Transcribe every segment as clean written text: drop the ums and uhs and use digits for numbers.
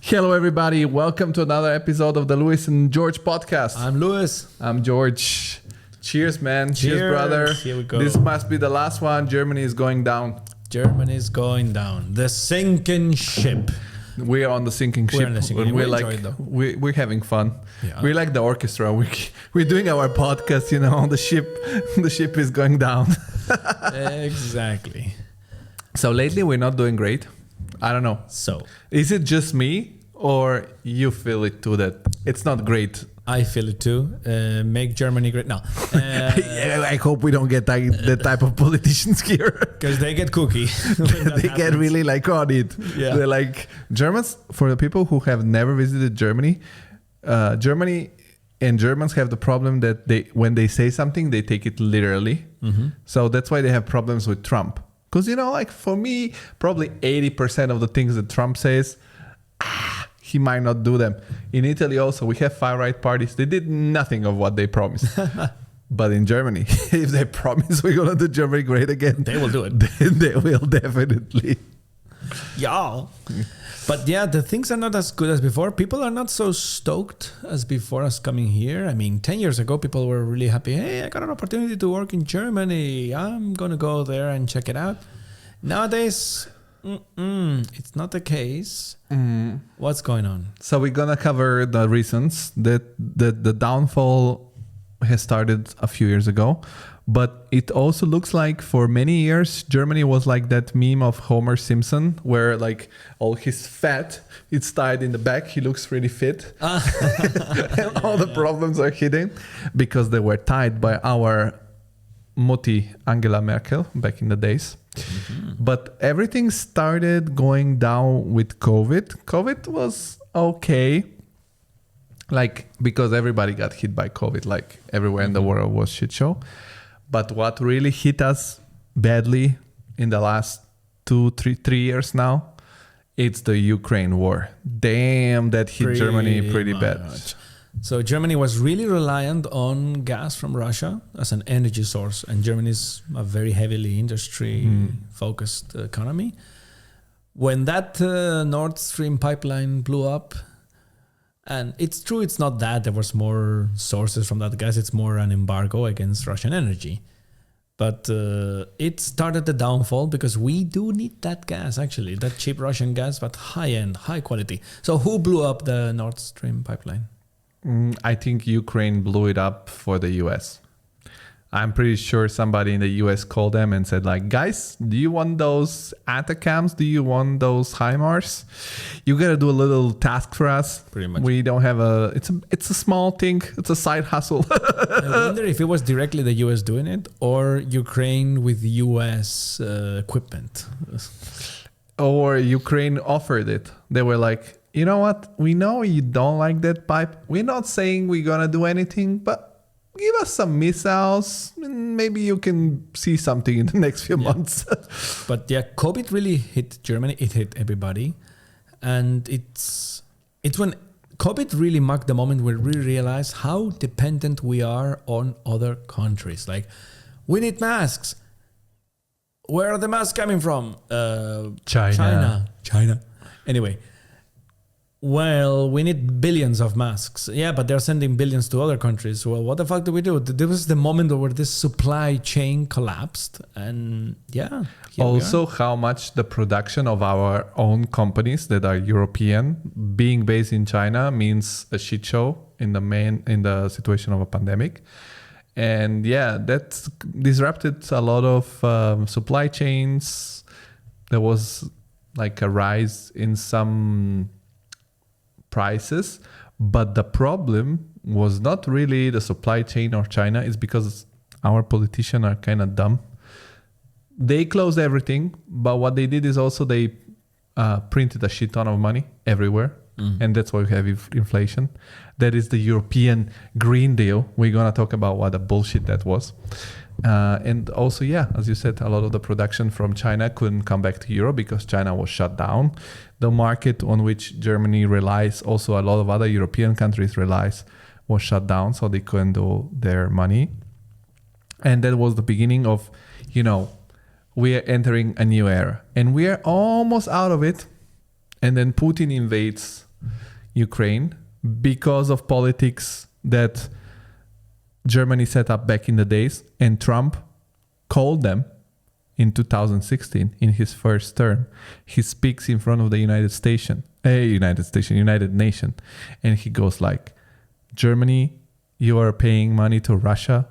Hello, everybody. Welcome to another episode of the Lewis and George podcast. I'm Lewis. I'm George. Cheers, man. Cheers, brother. Here we go. This must be the last one. Germany is going down. Germany's going down. The sinking ship. We're on the sinking ship. We're on the sinking ship. We're We like, enjoy it, though. we're having fun. Yeah. We're like the orchestra. We're doing our podcast, the ship is going down. Exactly. So lately we're not doing great. I don't know. So, Is it just me or you feel it too that it's not great? I feel it too. Make Germany great. No. I hope we don't get that type of politicians here. Because they get cookie. They get really like on it. Yeah. They're like Germans. For the people who have never visited Germany, Germany and Germans have the problem that when they say something, they take it literally. Mm-hmm. So that's why they have problems with Trump. Because like for me, probably 80% of the things that Trump says, he might not do them. In Italy also, we have far-right parties. They did nothing of what they promised. But in Germany, if they promise we're going to do Germany great again, They will do it. then they will definitely. Yeah. But yeah, the things are not as good as before. People are not so stoked as before us coming here. I mean, 10 years ago, people were really happy. Hey, I got an opportunity to work in Germany. I'm going to go there and check it out. Nowadays, it's not the case. What's going on? So we're going to cover the reasons that the downfall has started a few years ago. But it also looks like for many years, Germany was like that meme of Homer Simpson, where like all his fat, it's tied in the back. He looks really fit. And all the problems are hidden because they were tied by our Mutti Angela Merkel back in the days. Mm-hmm. But everything started going down with COVID. COVID was okay. Like, because everybody got hit by COVID, like everywhere in the world was shit show. But what really hit us badly in the last 3 years now, it's the Ukraine war. Damn, that hit Germany pretty bad. So Germany was really reliant on gas from Russia as an energy source. And Germany is a very heavily industry-focused economy. When that Nord Stream pipeline blew up, and it's true, it's not that there was more sources from that gas. It's more an embargo against Russian energy. But it started the downfall because we do need that gas, actually. That cheap Russian gas, but high-end, high quality. So who blew up the Nord Stream pipeline? I think Ukraine blew it up for the US. I'm pretty sure somebody in the US called them and said like, guys, do you want those ATACMs? Do you want those HIMARS? You got to do a little task for us. Pretty much. We don't have it's a small thing. It's a side hustle. I wonder if it was directly the US doing it or Ukraine with US equipment. Or Ukraine offered it. They were like, you know what? We know you don't like that pipe. We're not saying we're going to do anything, but give us some missiles and maybe you can see something in the next few months. But yeah, COVID really hit Germany. It hit everybody. And it's when COVID really marked the moment where we realized how dependent we are on other countries. Like, we need masks. Where are the masks coming from? China. Anyway. Well, we need billions of masks. Yeah, but they're sending billions to other countries. Well, what the fuck do we do? There was the moment where this supply chain collapsed. And yeah. Also, how much the production of our own companies that are European being based in China means a shit show in the situation of a pandemic. And yeah, that disrupted a lot of supply chains. There was like a rise in some prices, but the problem was not really the supply chain or China. It's because our politicians are kind of dumb. They closed everything, but what they did is also they printed a shit ton of money everywhere, and that's why we have inflation. That is the European Green Deal. We're gonna talk about what a bullshit that was. And also, yeah, as you said, a lot of the production from China couldn't come back to Europe because China was shut down. The market on which Germany relies, also a lot of other European countries relies, was shut down, so they couldn't do their money. And that was the beginning of, we are entering a new era. And we are almost out of it. And then Putin invades Ukraine because of politics that Germany set up back in the days, and Trump called them in 2016 in his first term. He speaks in front of the United Nation, and he goes like, Germany, you are paying money to Russia,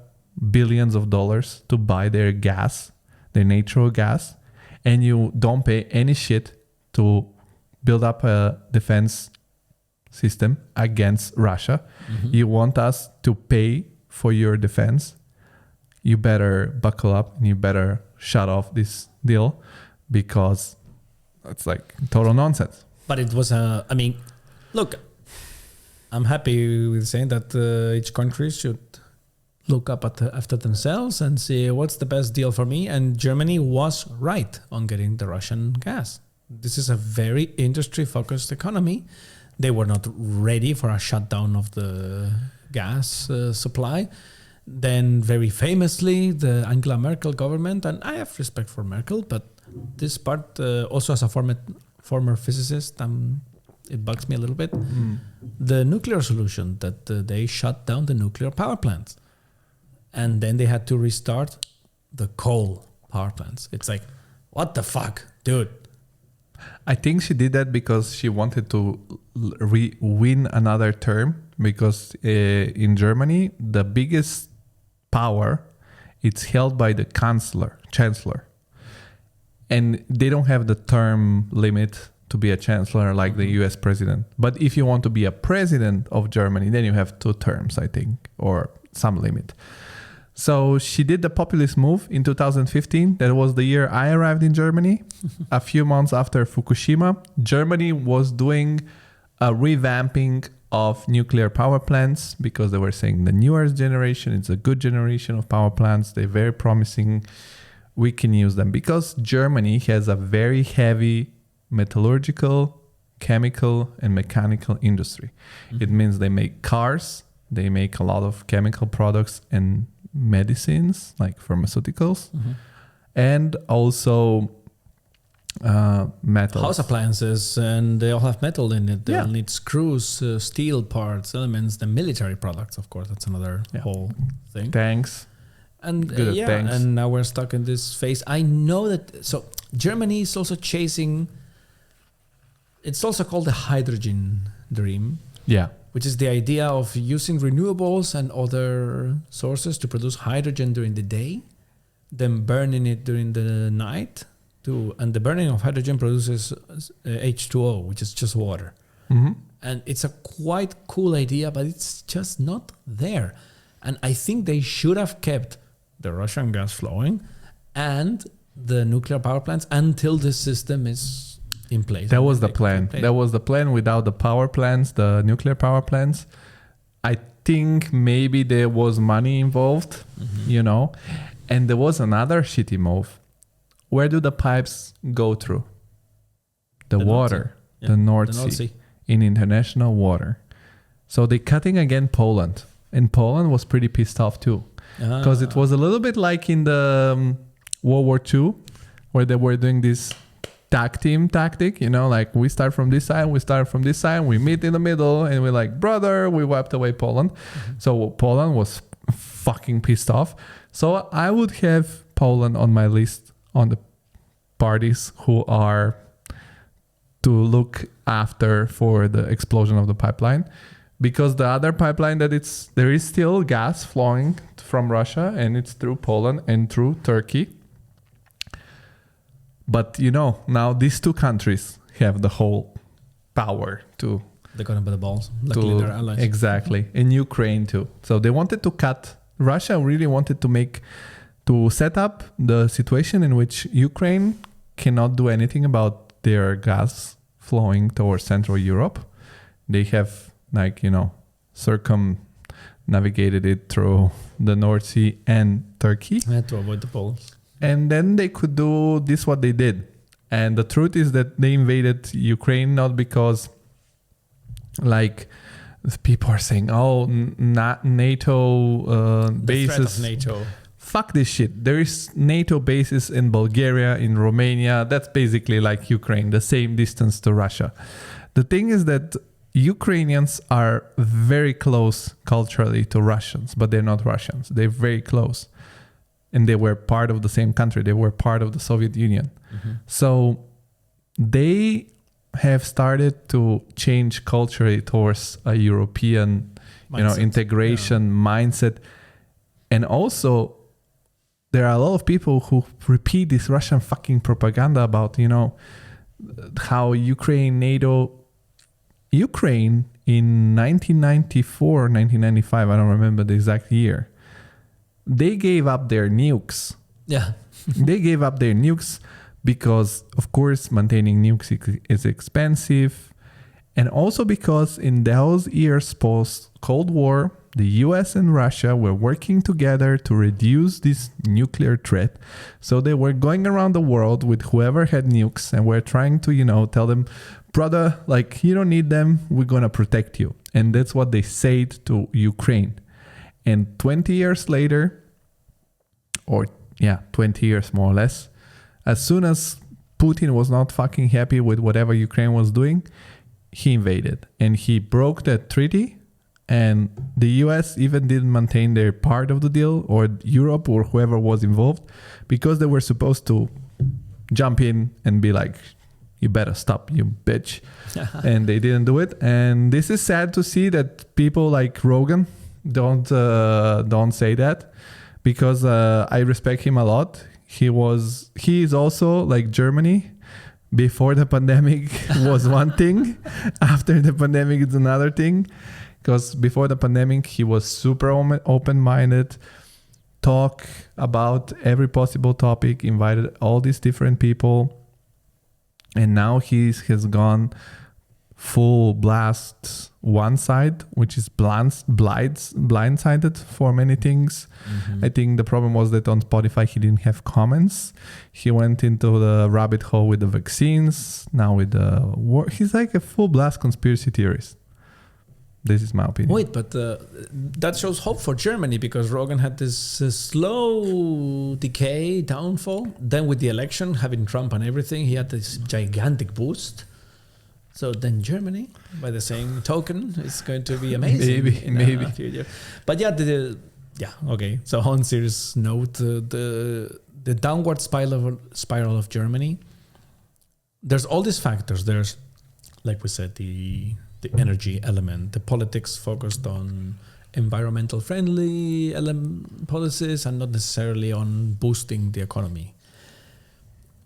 billions of dollars to buy their gas, their natural gas, and you don't pay any shit to build up a defense system against Russia. You want us to pay for your defense? You better buckle up and you better shut off this deal, because it's like total nonsense. But it was look, I'm happy with saying that each country should look up after themselves and see what's the best deal for me. And Germany was right on getting the Russian gas. This is a very industry-focused economy. They were not ready for a shutdown of the gas supply. Then very famously, the Angela Merkel government, and I have respect for Merkel, but this part also as a former physicist, it bugs me a little bit. The nuclear solution, that they shut down the nuclear power plants. And then they had to restart the coal power plants. It's like, what the fuck, dude? I think she did that because she wanted to win another term, because in Germany, the biggest power, it's held by the chancellor. And they don't have the term limit to be a chancellor like the US president. But if you want to be a president of Germany, then you have 2 terms, I think, or some limit. So she did the populist move in 2015. That was the year I arrived in Germany. A few months after Fukushima, Germany was doing a revamping of nuclear power plants, because they were saying the newest generation, it's a good generation of power plants. They're very promising. We can use them, because Germany has a very heavy metallurgical, chemical, and mechanical industry. It means they make cars, they make a lot of chemical products and medicines, like pharmaceuticals, and also metals. House appliances, and they all have metal in it. They'll need screws, steel parts, elements, the military products, of course. That's another whole thing. Tanks. And tanks. And now we're stuck in this phase. I know that. So Germany is also chasing. It's also called the hydrogen dream. Yeah. Which is the idea of using renewables and other sources to produce hydrogen during the day, then burning it during the night. And the burning of hydrogen produces H2O, which is just water. And it's a quite cool idea, but it's just not there. And I think they should have kept the Russian gas flowing and the nuclear power plants until the system is in place. That was the plan. That was the plan. Without the power plants, the nuclear power plants, I think maybe there was money involved, and there was another shitty move. Where do the pipes go through? The water, the North Sea, in international water. So they're cutting again Poland, and Poland was pretty pissed off too, because it was a little bit like in the World War II, where they were doing this tag team tactic, like we start from this side, we meet in the middle, and we're like, brother, we wiped away Poland. So Poland was fucking pissed off. So I would have Poland on my list on the parties who are to look after for the explosion of the pipeline, because the other pipeline there is still gas flowing from Russia, and it's through Poland and through Turkey. But now these 2 countries have the whole power to. They got them by the balls. Luckily, they're allies. Exactly, in Ukraine too. So they wanted to cut. Russia really wanted to set up the situation in which Ukraine cannot do anything about their gas flowing towards Central Europe. They have circumnavigated it through the North Sea and Turkey. To avoid the Poles. And then they could do this, what they did. And the truth is that they invaded Ukraine not because, people are saying, NATO bases. NATO. Fuck this shit. There is NATO bases in Bulgaria, in Romania. That's basically like Ukraine, the same distance to Russia. The thing is that Ukrainians are very close culturally to Russians, but they're not Russians. They're very close. And they were part of the same country. They were part of the Soviet Union. Mm-hmm. So they have started to change culturally towards a European, Mindset. integration mindset. And also, there are a lot of people who repeat this Russian fucking propaganda about, how Ukraine in 1994, 1995, I don't remember the exact year, they gave up their nukes. Yeah. They gave up their nukes because, of course, maintaining nukes is expensive. And also because in those years post-Cold War, the US and Russia were working together to reduce this nuclear threat. So they were going around the world with whoever had nukes and were trying to, tell them, brother, you don't need them, we're going to protect you. And that's what they said to Ukraine. And 20 years later, 20 years more or less, as soon as Putin was not fucking happy with whatever Ukraine was doing, he invaded and he broke that treaty. And the US even didn't maintain their part of the deal, or Europe or whoever was involved, because they were supposed to jump in and be like, you better stop, you bitch. And they didn't do it. And this is sad to see that people like Rogan don't say that, because I respect him a lot. He is also like Germany. Before the pandemic was one thing. After the pandemic, it's another thing. Because before the pandemic, he was super open-minded, talk about every possible topic, invited all these different people. And now he has gone full blast one side, which is blindsided for many things. Mm-hmm. I think the problem was that on Spotify, he didn't have comments. He went into the rabbit hole with the vaccines. Now with the war, he's like a full blast conspiracy theorist. This is my opinion. Wait, but that shows hope for Germany, because Rogan had this slow decay, downfall. Then with the election, having Trump and everything, he had this gigantic boost. So then Germany, by the same token, is going to be amazing. Maybe. A few years. But okay. So on serious note, the downward spiral of Germany, there's all these factors. There's, like we said, the energy element, the politics focused on environmental friendly policies and not necessarily on boosting the economy.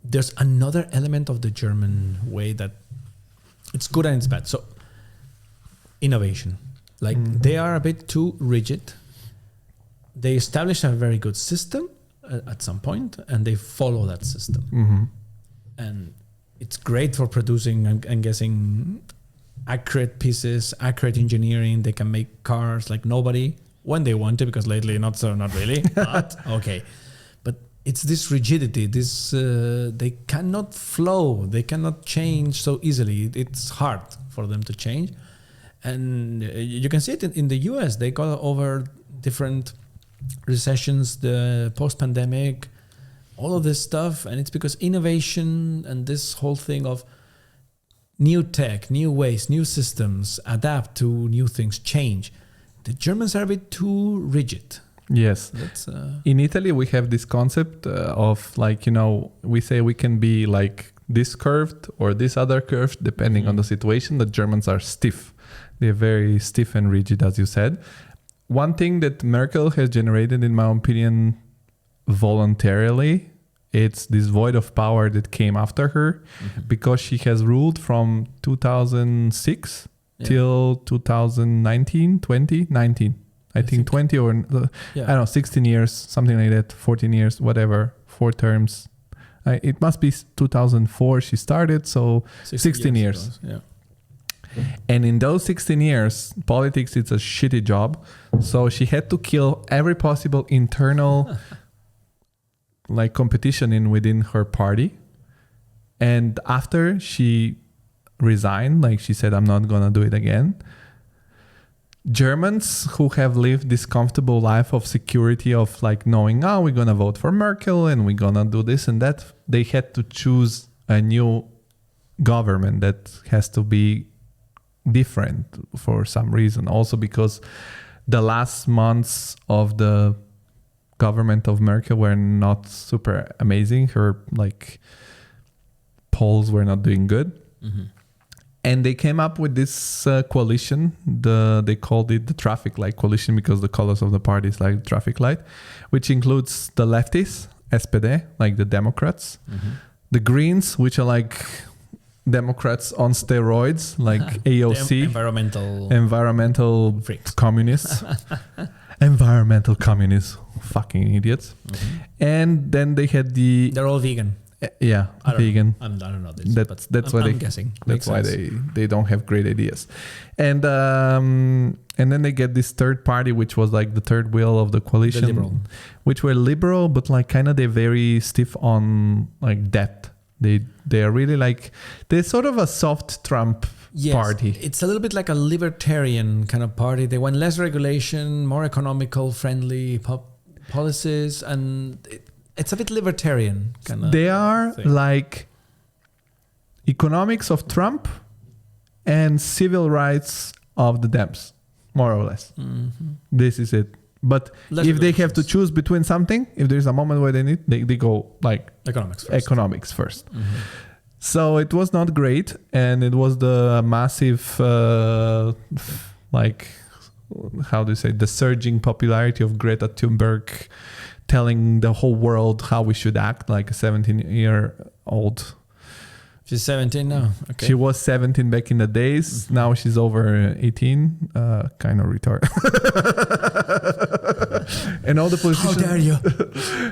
There's another element of the German way that it's good and it's bad. So innovation, they are a bit too rigid. They establish a very good system at some point and they follow that system. Mm-hmm. And it's great for producing, I'm guessing, accurate pieces, accurate engineering. They can make cars like nobody when they want to, because lately not really. But okay. But it's this rigidity, they cannot flow, they cannot change so easily. It's hard for them to change. And you can see it in the US. They got over different recessions, the post-pandemic, all of this stuff. And it's because innovation and this whole thing of new tech, new ways, new systems, adapt to new things, change. The Germans are a bit too rigid. Yes. In Italy, we have this concept of we say we can be like this curved or this other curved, depending on the situation. The Germans are stiff. They're very stiff and rigid, as you said. One thing that Merkel has generated, in my opinion, voluntarily, it's this void of power that came after her, because she has ruled from 2006 till 2019. I think 20 or, I don't know, 16 years, something like that, 14 years, whatever, 4 terms. It must be 2004 she started, so 16 years. Yeah. And in those 16 years, politics is a shitty job. So she had to kill every possible internal competition within her party. And after she resigned, she said, I'm not going to do it again. Germans who have lived this comfortable life of security of knowing, we're going to vote for Merkel and we're going to do this and that, they had to choose a new government that has to be different for some reason. Also because the last months of the government of Merkel were not super amazing. Her polls were not doing good. Mm-hmm. And they came up with this coalition. They called it the traffic light coalition because the colors of the party is like traffic light, which includes the leftists, SPD, like the Democrats, the Greens, which are like Democrats on steroids, like AOC, environmental freaks, communists, environmental communists, fucking idiots. And then they had they're all vegan. Yeah, vegan. I don't know this. That's why I'm guessing. That's why they don't have great ideas, and then they get this third party, which was like the third wheel of the coalition, the liberal. Which were liberal, but like kind of they're very stiff on like debt. They are really like they're sort of a soft Trump party. It's a little bit like a libertarian kind of party. They want less regulation, more economical friendly policies, and it's a bit libertarian kind of. They are thing. like economics of Trump and civil rights of the Dems, more or less. Mm-hmm. This is it. But if they have to choose between something, if there's a moment where they go like economics first. Mm-hmm. So it was not great, and it was the massive the surging popularity of Greta Thunberg telling the whole world how we should act, like a 17-year-old. She's 17 now. Okay. She was 17 back in the days. Mm-hmm. Now she's over 18. Kind of retarded. And all the politicians. How dare you?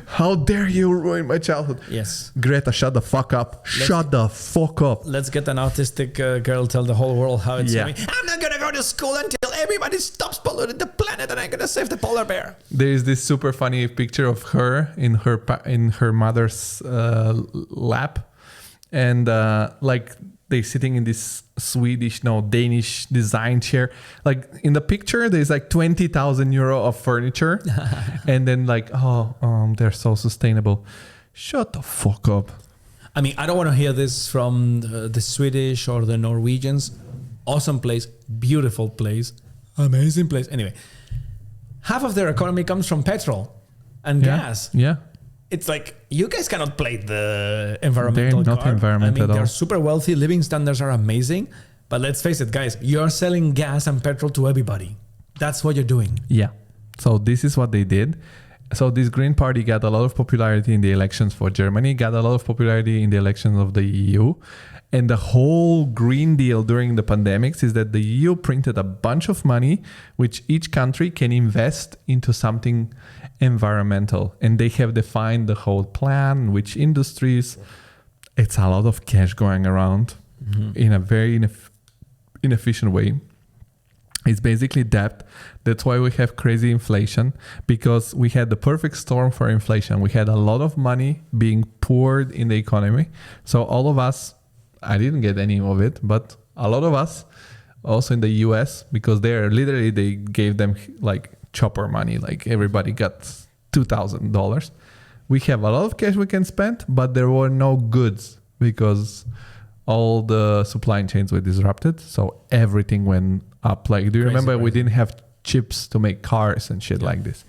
How dare you ruin my childhood? Yes. Greta, shut the fuck up. Shut the fuck up. Let's get an autistic girl tell the whole world how it's going. I'm not going to go to school until everybody stops polluting the planet, and I'm going to save the polar bear. There is this super funny picture of her in her mother's lap. And they sitting in this Danish design chair. Like in the picture, there's like 20,000 euro of furniture, and then they're so sustainable. Shut the fuck up. I mean, I don't want to hear this from the Swedish or the Norwegians. Awesome place, beautiful place, amazing place. Anyway, half of their economy comes from petrol and gas. Yeah. It's like, you guys cannot play the environmental They're not card. environmental at all. They're super wealthy, living standards are amazing. But let's face it, guys, you're selling gas and petrol to everybody. That's what you're doing. Yeah. So this is what they did. So this Green Party got a lot of popularity in the elections for Germany, got a lot of popularity in the elections of the EU. And the whole Green Deal during the pandemics is that the EU printed a bunch of money, which each country can invest into something environmental. And they have defined the whole plan, which industries. It's a lot of cash going around in a very inefficient way. It's basically debt. That's why we have crazy inflation, because we had the perfect storm for inflation. We had a lot of money being poured in the economy. So all of us, I didn't get any of it, but a lot of us, also in the US, because they gave them like chopper money, like everybody got $2,000. We have a lot of cash we can spend, but there were no goods because all the supply chains were disrupted. So everything went up. Like, do you remember we didn't have chips to make cars and shit like this?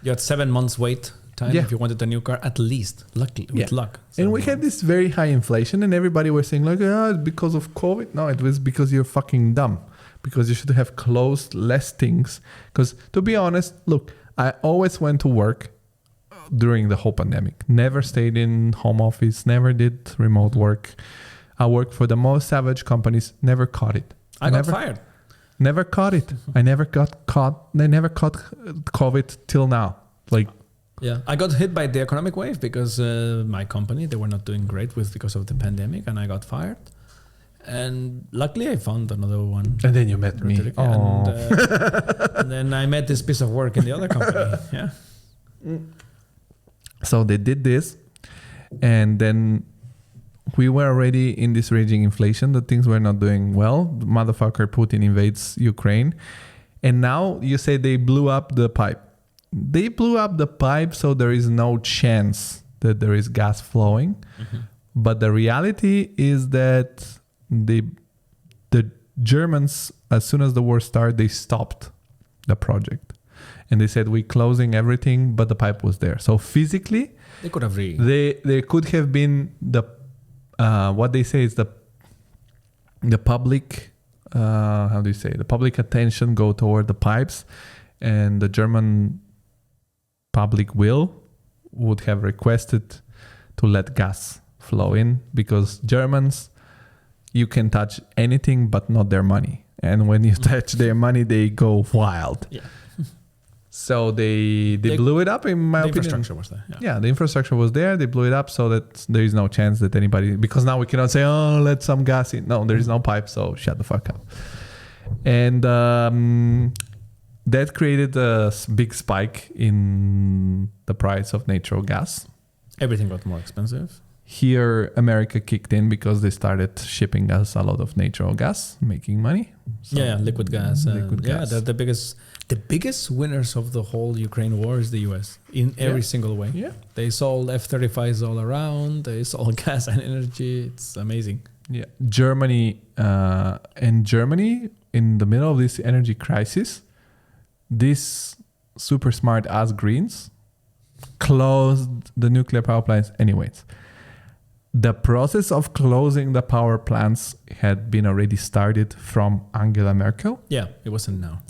You had 7 months wait time if you wanted a new car, at least, with luck. And we had this very high inflation, and everybody was saying like, it's because of COVID. No, it was because you're fucking dumb, because you should have closed less things. Because to be honest, look, I always went to work during the whole pandemic, never stayed in home office, never did remote work. I worked for the most savage companies, never caught it. I got fired. Never caught it. I never got caught. They never caught COVID till now. Like, yeah, I got hit by the economic wave because my company, they were not doing great because of the pandemic, and I got fired. And luckily I found another one. And then you met me. And then I met this piece of work in the other company. Yeah. So they did this, and then we were already in this raging inflation. The things were not doing well. Motherfucker Putin invades Ukraine. And now you say they blew up the pipe. They blew up the pipe so there is no chance that there is gas flowing. Mm-hmm. But the reality is that the Germans, as soon as the war started, they stopped the project. And they said, we're closing everything, but the pipe was there. So physically, They could have they could have been the, what they say is the public, how do you say, the public attention go toward the pipes, and the German public will would have requested to let gas flow in, because Germans, you can touch anything but not their money. And when you touch their money, they go wild. Yeah. So they blew it up, in my The opinion. infrastructure was there. Yeah, the infrastructure was there. They blew it up so that there is no chance that anybody, because now we cannot say, oh, let some gas in. No, there is no pipe, so shut the fuck up. And that created a big spike in the price of natural gas. Everything got more expensive. Here, America kicked in because they started shipping us a lot of natural gas, making money. So Yeah, liquid gas. liquid Yeah, gas. they're the biggest winners of the whole Ukraine war is the US in every single way. Yeah. They sold F-35s all around. They sold gas and energy. It's amazing. Yeah, Germany, in the middle of this energy crisis, these super smart ass Greens closed the nuclear power plants anyways. The process of closing the power plants had been already started from Angela Merkel, Yeah, it wasn't now.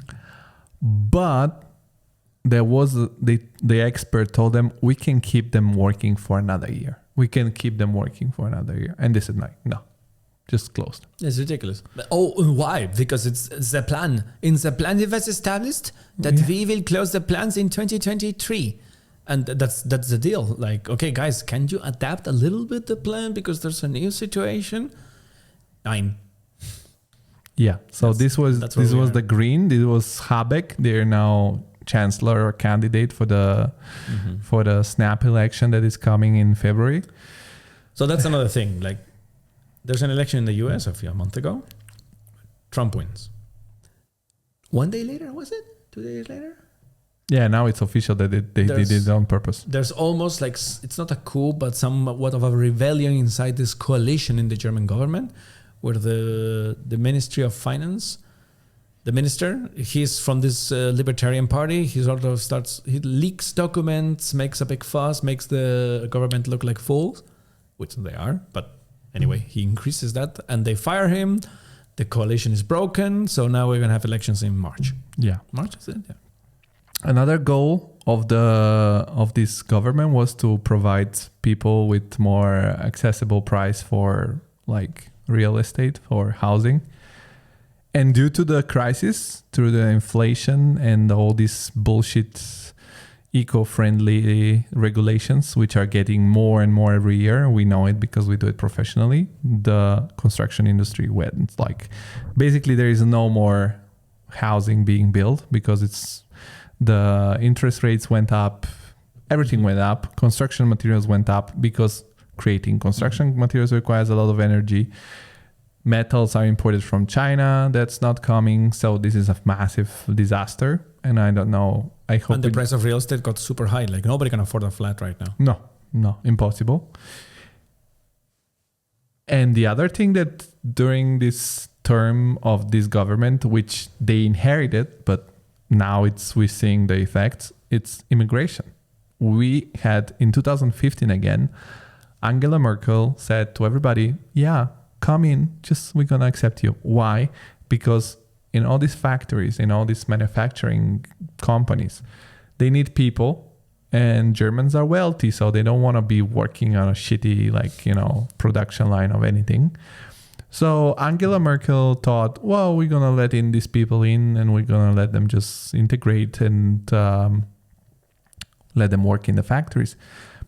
but there was the expert told them we can keep them working for another year. We can keep them working for another year, and they said no, just closed. It's ridiculous. Why? Because it's the plan. In the plan, it was established that we will close the plants in 2023. And that's the deal. Like, okay, guys, can you adapt a little bit the plan because there's a new situation? 9. Yeah. So this was that's where we are. the Green. This was Habeck. They're now chancellor or candidate for the snap election that is coming in February. So that's another thing. Like, there's an election in the US a month ago. Trump wins. 1 day later, was it? 2 days later? Yeah. Now it's official that they did it on purpose. There's almost like, it's not a coup, but somewhat of a rebellion inside this coalition in the German government, where the Ministry of Finance, the minister, he's from this libertarian party. He leaks documents, makes a big fuss, makes the government look like fools, which they are. But anyway, he increases that, and they fire him. The coalition is broken, so now we're gonna have elections in March. Yeah. March is it? Yeah. Another goal of this government was to provide people with more accessible price for like real estate, for housing. And due to the crisis, through the inflation and all these bullshit eco-friendly regulations, which are getting more and more every year, we know it because we do it professionally, the construction industry went like, basically there is no more housing being built because the interest rates went up, everything went up, construction materials went up because creating construction materials requires a lot of energy. Metals are imported from China, that's not coming. So this is a massive disaster. And I don't know. I hope. And the price of real estate got super high. Like, nobody can afford a flat right now. No, impossible. And the other thing that during this term of this government, which they inherited, but now we're seeing the effects, it's immigration. We had in 2015 again, Angela Merkel said to everybody, yeah, come in, we're going to accept you. Why? Because in all these factories, in all these manufacturing companies, they need people, and Germans are wealthy, so they don't want to be working on a shitty, production line of anything. So Angela Merkel thought, well, we're going to let in these people in, and we're going to let them just integrate and let them work in the factories.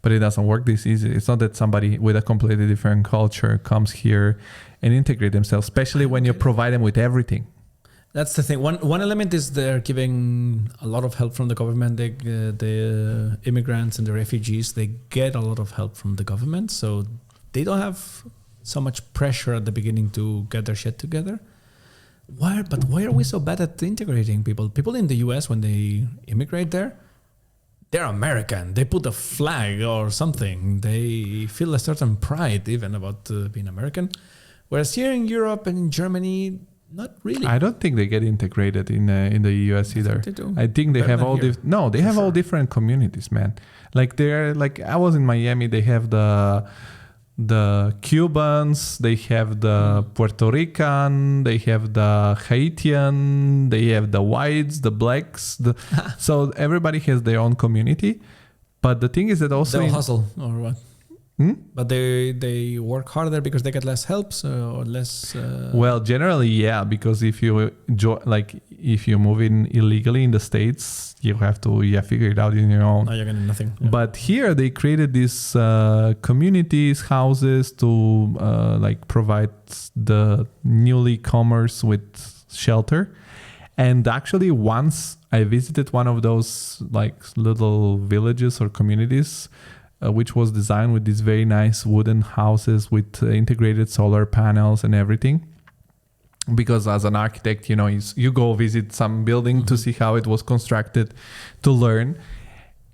But it doesn't work this easy. It's not that somebody with a completely different culture comes here and integrate themselves, especially when you provide them with everything. That's the thing. One element is they're giving a lot of help from the government. The immigrants and the refugees, they get a lot of help from the government. So they don't have so much pressure at the beginning to get their shit together. Why are we so bad at integrating people? People in the US, when they immigrate there, they're American. They put a flag or something. They feel a certain pride even about being American. Whereas here in Europe and in Germany, Not really. I don't think they get integrated in the US either. They do. I think they Better have than all here, they for have all sure. different communities, man. Like they're like I was in Miami, they have the Cubans, they have the Puerto Rican, they have the Haitian, they have the whites, the blacks. So everybody has their own community. But the thing is that also They'll hustle or what? Hmm? But they work harder because they get less help or less. Well, generally, yeah, because if you if you move in illegally in the States, you have to figure it out in your own. no, you're getting nothing. Yeah. But here they created these communities, houses to like provide the newly comers with shelter. And actually, once I visited one of those like little villages or communities, which was designed with these very nice wooden houses with integrated solar panels and everything. Because as an architect, you go visit some building to see how it was constructed, to learn.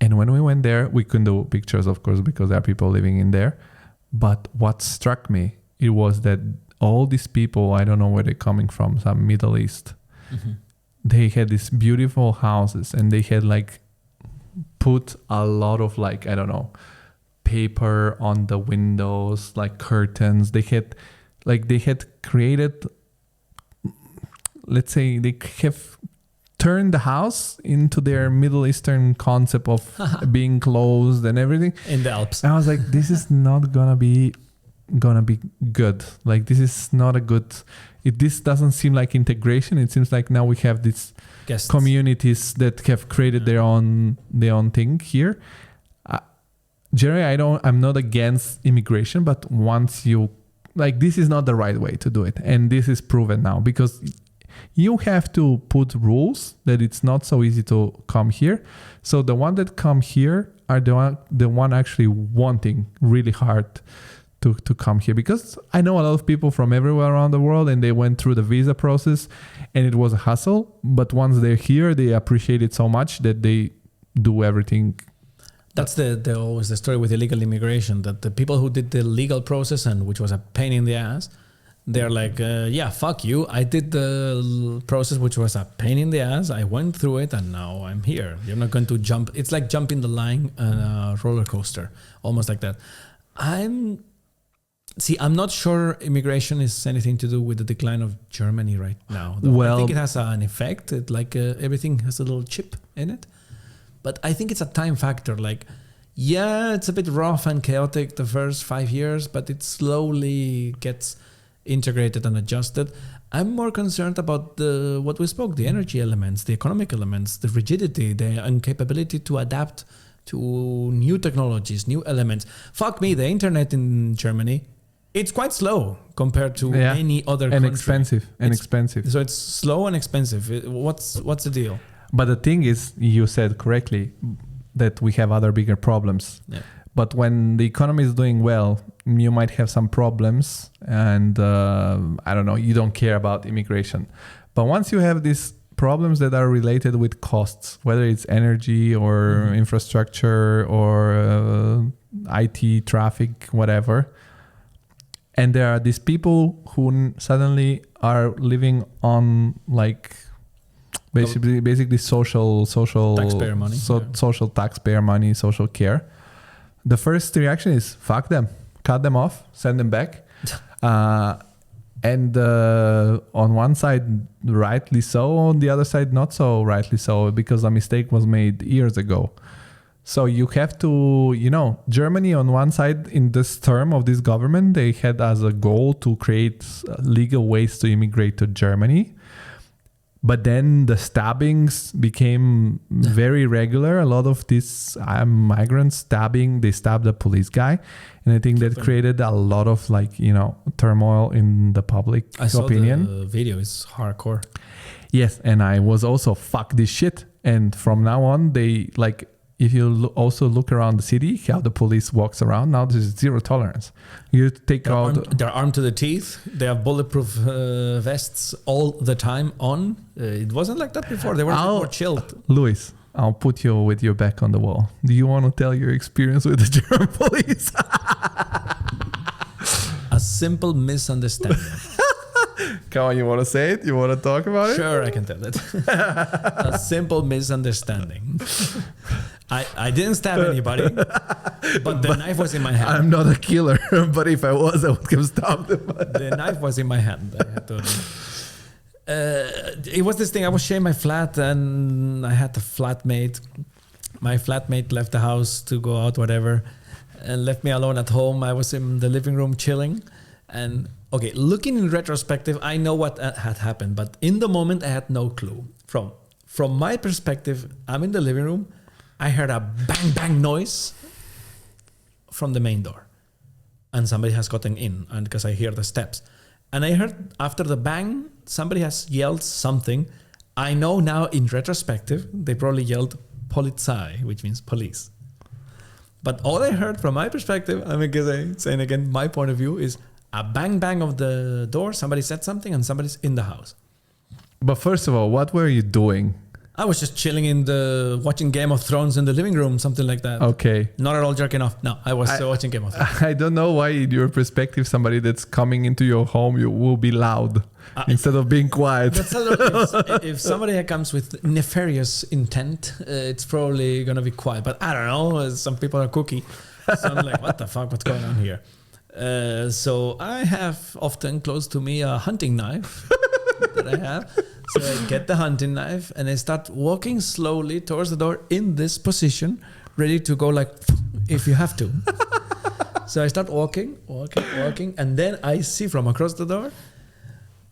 And when we went there, we couldn't do pictures, of course, because there are people living in there. But what struck me, it was that all these people, I don't know where they're coming from, some Middle East, they had these beautiful houses and they had like put a lot of like, I don't know, paper on the windows, like curtains. They had created, let's say they have turned the house into their Middle Eastern concept of being closed and everything. In the Alps. And I was like, this is not gonna be good. Like this is not a good. This doesn't seem like integration. It seems like now we have these Guests. communities that have created their own thing here. Generally, I'm not against immigration, but once you like, this is not the right way to do it, and this is proven now because you have to put rules that it's not so easy to come here. So the one that come here are the one actually wanting really hard to come here, because I know a lot of people from everywhere around the world and they went through the visa process and it was a hassle, but once they're here they appreciate it so much that they do everything. That's the always the story with illegal immigration, that the people who did the legal process, and which was a pain in the ass, they're like, yeah, fuck you. I did the process, which was a pain in the ass. I went through it and now I'm here. You're not going to jump. It's like jumping the line on a roller coaster, almost like that. I'm not sure immigration is anything to do with the decline of Germany right now. I think it has an effect. Everything has a little chip in it. But I think it's a time factor. Like, yeah, it's a bit rough and chaotic the first 5 years, but it slowly gets integrated and adjusted. I'm more concerned about what we spoke, the energy elements, the economic elements, the rigidity, the incapability to adapt to new technologies, new elements. Fuck me, the internet in Germany, it's quite slow compared to any other country. Expensive. So it's slow and expensive. What's the deal? But the thing is, you said correctly that we have other bigger problems. Yeah. But when the economy is doing well, you might have some problems, and I don't know, you don't care about immigration. But once you have these problems that are related with costs, whether it's energy or infrastructure or IT, traffic, whatever, and there are these people who suddenly are living on like basically social taxpayer money, social taxpayer money, social care. The first reaction is fuck them, cut them off, send them back. And on one side, rightly so, on the other side, not so rightly so, because a mistake was made years ago. So you have to, Germany on one side, in this term of this government, they had as a goal to create legal ways to immigrate to Germany. But then the stabbings became very regular. A lot of these migrants they stabbed a police guy. And I think that created a lot of turmoil in the public opinion. I saw the video, it's hardcore. Yes, and I was also, fuck this shit. And from now on, they if you also look around the city, how the police walks around, now there's zero tolerance. You take They're armed to the teeth. They have bulletproof vests all the time on. It wasn't like that before. They were more chilled. Luis, I'll put you with your back on the wall. Do you want to tell your experience with the German police? A simple misunderstanding. Come on, you want to say it? You want to talk about it? Sure, I can tell it. A simple misunderstanding. I didn't stab anybody, but the knife was in my hand. I'm not a killer, but if I was, I would have stopped him. The knife was in my hand. I had to it was this thing. I was sharing my flat, and I had a flatmate. My flatmate left the house to go out, whatever, and left me alone at home. I was in the living room chilling, and okay, looking in retrospective, I know what had happened, but in the moment, I had no clue. From my perspective, I'm in the living room. I heard a bang bang noise from the main door, and somebody has gotten in, and because I hear the steps. And I heard after the bang, somebody has yelled something. I know now in retrospective, they probably yelled Polizei, which means police. But all I heard from my perspective, I'm saying again, my point of view is a bang bang of the door. Somebody said something and somebody's in the house. But first of all, what were you doing? I was just chilling watching Game of Thrones in the living room, something like that. Okay. Not at all jerking off. No, I was watching Game of Thrones. I don't know why, in your perspective, somebody that's coming into your home, you will be loud instead of being quiet. If somebody comes with nefarious intent, it's probably going to be quiet. But I don't know. Some people are cookie. So I'm like, what the fuck? What's going on here? So I have often close to me a hunting knife that I have. So I get the hunting knife and I start walking slowly towards the door in this position, ready to go like, if you have to. So I start walking, and then I see from across the door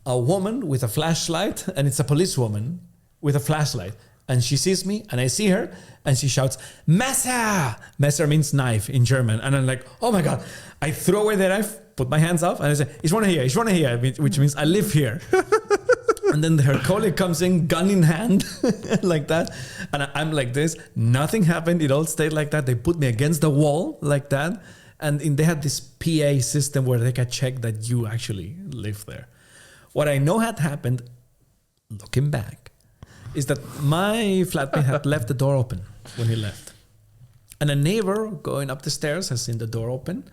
a woman with a flashlight, and it's a policewoman with a flashlight. And she sees me, and I see her, and she shouts, Messer! Messer means knife in German. And I'm like, oh my God. I throw away the knife, put my hands up, and I say, ich wohne hier, which means I live here. And then her colleague comes in, gun in hand, like that. And I'm like this. Nothing happened. It all stayed like that. They put me against the wall like that. And they had this PA system where they could check that you actually live there. What I know had happened, looking back, is that my flatmate had left the door open when he left. And a neighbor going up the stairs has seen the door open.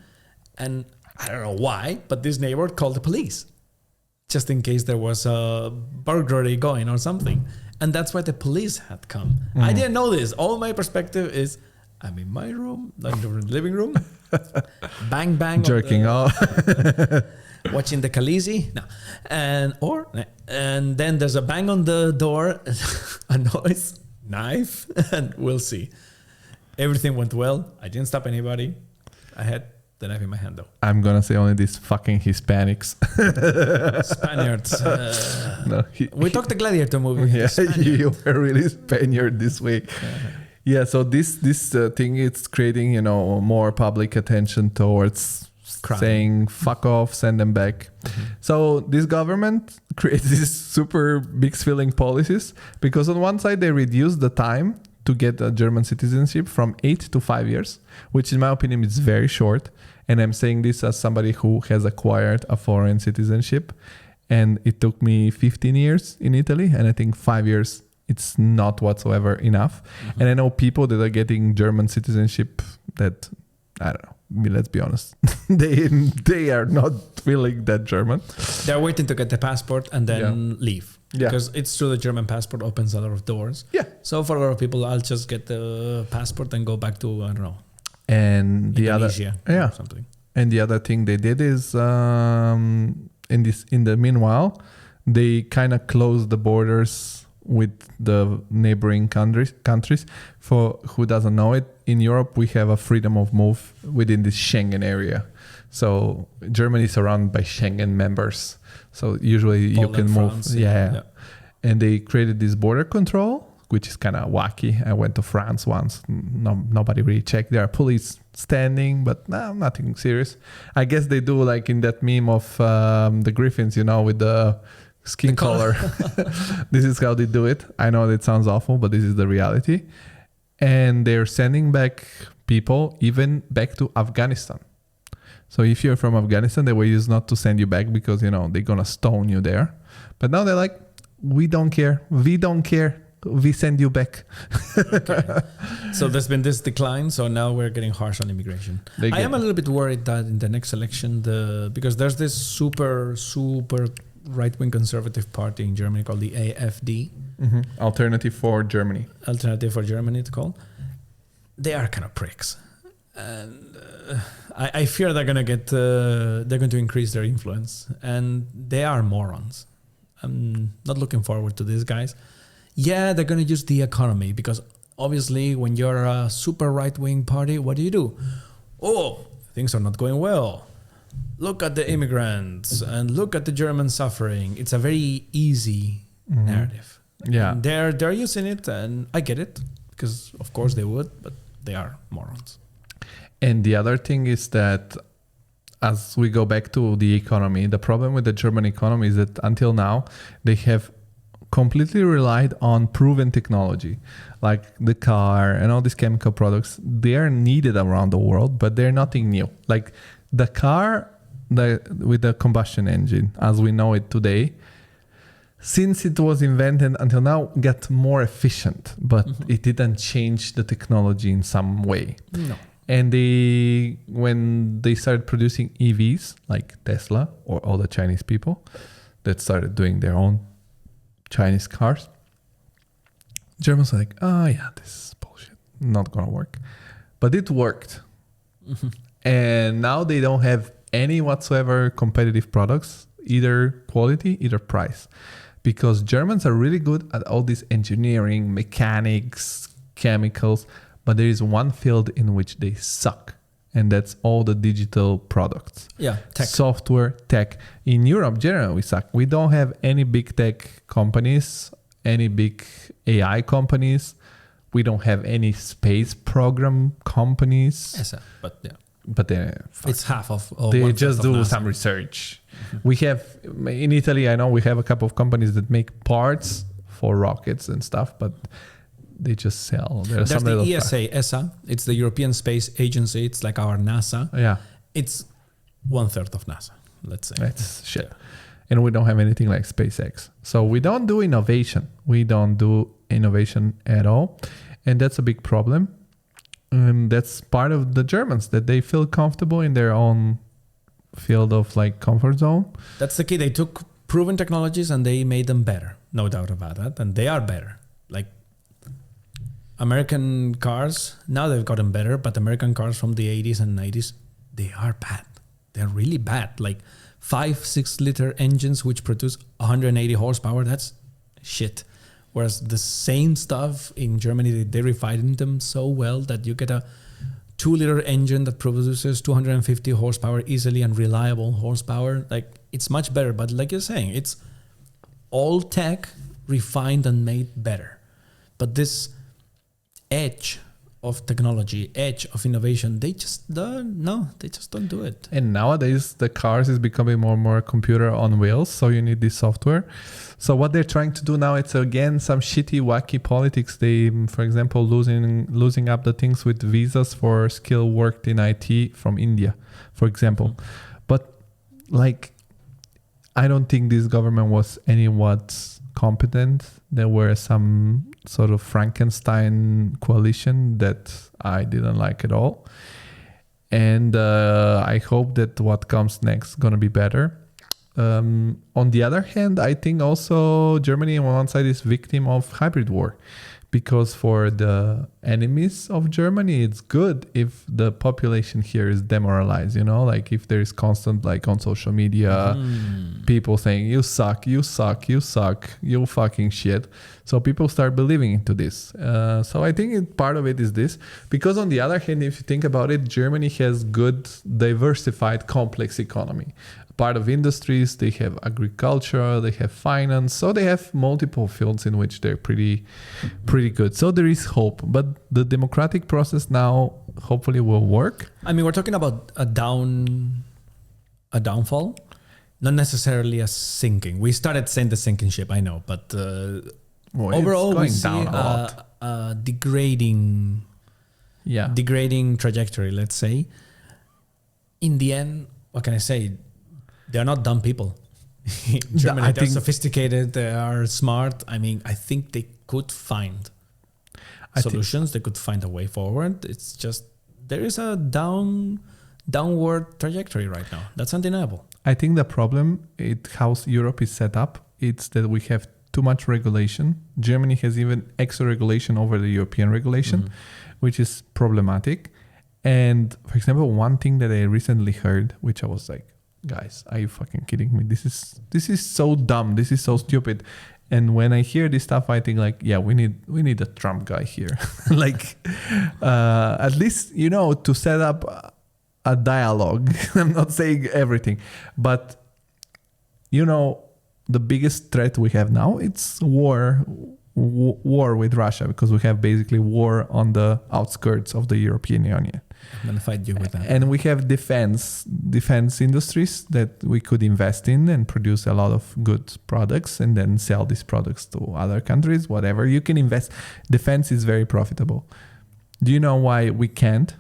And I don't know why, but this neighbor called the police, just in case there was a burglary going or something. And that's why the police had come. I didn't know this. All my perspective is, I'm in my room, I'm in the living room, bang, bang. Jerking off. Watching the Khaleesi. No. And then there's a bang on the door, a noise, knife, and we'll see. Everything went well. I didn't stop anybody. I had the knife in my hand though. I'm gonna say only these fucking Hispanics. Spaniards. No, we talked the Gladiator movie. Yeah, you were really Spaniard this week. Yeah, so this thing, it's creating, more public attention towards Crime. Saying fuck off, send them back. So this government creates these super big feeling policies because on one side they reduce the time to get a German citizenship from 8 to 5 years, which in my opinion is very short. And I'm saying this as somebody who has acquired a foreign citizenship, and it took me 15 years in Italy, and I think 5 years it's not whatsoever enough. And I know people that are getting German citizenship that, I don't know, let's be honest, they are not feeling that German. They're waiting to get the passport and then leave. Yeah. Because it's true the German passport opens a lot of doors. Yeah. So for a lot of people, I'll just get the passport and go back to, I don't know, And the Indonesia or something. And the other thing they did is in the meanwhile, they kind of closed the borders with the neighboring countries. For who doesn't know it, in Europe we have a freedom of move within this Schengen area. So Germany is surrounded by Schengen members. So usually Poland, you can move. France, Yeah. And they created this border control, which is kind of wacky. I went to France once. Nobody really checked. There are police standing, but nothing serious. I guess they do like in that meme of the Griffins, with the skin color. This is how they do it. I know that sounds awful, but this is the reality. And they're sending back people even back to Afghanistan. So if you're from Afghanistan, they will use not to send you back because, they're going to stone you there. But now they're like, we don't care. We don't care. We send you back. Okay. So there's been this decline. So now we're getting harsh on immigration. I am a little bit worried that in the next election, because there's this super right-wing conservative party in Germany called the AfD, Alternative for Germany. Alternative for Germany it's called. They are kind of pricks. And I fear they're going to increase their influence. And they are morons. I'm not looking forward to these guys. Yeah, they're going to use the economy because obviously when you're a super right-wing party, what do? Oh, things are not going well. Look at the immigrants and look at the German suffering. It's a very easy narrative. Yeah. And they're using it, and I get it because of course they would, but they are morons. And the other thing is that as we go back to the economy, the problem with the German economy is that until now they have completely relied on proven technology, like the car and all these chemical products. They are needed around the world, but they're nothing new. Like the car with the combustion engine, as we know it today, since it was invented until now, got more efficient, but it didn't change the technology in some way. No. And when they started producing EVs, like Tesla or all the Chinese people that started doing their own Chinese cars, Germans were like, oh yeah, this is bullshit, not gonna work. But it worked. And now they don't have any whatsoever competitive products, either quality, either price. Because Germans are really good at all this engineering, mechanics, chemicals, but there is one field in which they suck, and that's all the digital products. Yeah, tech. Software, tech. In Europe, generally, we suck. We don't have any big tech companies, any big AI companies. We don't have any space program companies. Yes, but yeah. But they're It's half of they one-fifth just of do NASA. some research. We have in Italy, I know we have a couple of companies that make parts for rockets and stuff, but they just sell. There's some the little ESA. It's the European Space Agency. It's like our NASA. Yeah, It's 1/3 of NASA, let's say. that's shit. And we don't have anything like SpaceX. So we don't do innovation. We don't do innovation at all. And that's a big problem. And that's part of the Germans, that they feel comfortable in their own field of like comfort zone. That's the key. They took proven technologies and they made them better. No doubt about that. And they are better. Like American cars, now they've gotten better, but American cars from the 80s and 90s, they are bad. They're really bad. Like 5-6 liter engines which produce 180 horsepower, that's shit. Whereas the same stuff in Germany, they refined them so well that you get a 2-liter engine that produces 250 horsepower easily and reliable horsepower. Like it's much better. But like you're saying, it's all tech refined and made better. But this edge of technology, edge of innovation, they just don't do it. And nowadays, the cars is becoming more and more computer on wheels. So you need this software. So what they're trying to do now, it's again some shitty, wacky politics. They, for example, losing up the things with visas for skill worked in IT from India, for example. But like, I don't think this government was anywhat competent. There were some sort of Frankenstein coalition that I didn't like at all. And I hope that what comes next is going to be better. On the other hand, I think also Germany on one side is victim of hybrid war, because for the enemies of Germany, it's good if the population here is demoralized, you know, like if there is constant, like on social media, people saying, you suck, you suck, you suck, you fucking shit. So people start believing into this. So I think part of it is this, because on the other hand, if you think about it, Germany has good, diversified, complex economy. Part of industries, they have agriculture, they have finance, so they have multiple fields in which they're pretty good. So there is hope, but the democratic process now hopefully will work. I mean, we're talking about a downfall, not necessarily a sinking. We started saying the sinking ship, I know, but overall we see a degrading trajectory, let's say. In the end, what can I say? They're not dumb people. Germany, they're sophisticated, they are smart. I mean, I think they could find solutions. They could find a way forward. It's just there is a downward trajectory right now. That's undeniable. I think the problem, how Europe is set up, it's that we have too much regulation. Germany has even extra regulation over the European regulation, which is problematic. And for example, one thing that I recently heard, which I was like, guys, are you fucking kidding me? This is so dumb. This is so stupid. And when I hear this stuff, I think like, yeah, we need a Trump guy here, like at least to set up a dialogue. I'm not saying everything, but the biggest threat we have now, it's war with Russia, because we have basically war on the outskirts of the European Union. I'm gonna fight you with that. And we have defense industries that we could invest in and produce a lot of good products and then sell these products to other countries, whatever. You can invest. Defense is very profitable. Do you know why we can't?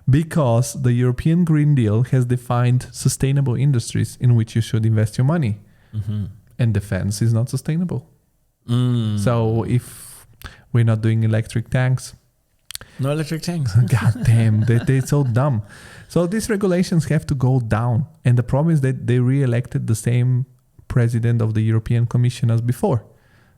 Because the European Green Deal has defined sustainable industries in which you should invest your money. And defense is not sustainable. So if we're not doing electric tanks, no electric tanks. God damn, they're so dumb. So these regulations have to go down. And the problem is that they re-elected the same president of the European Commission as before.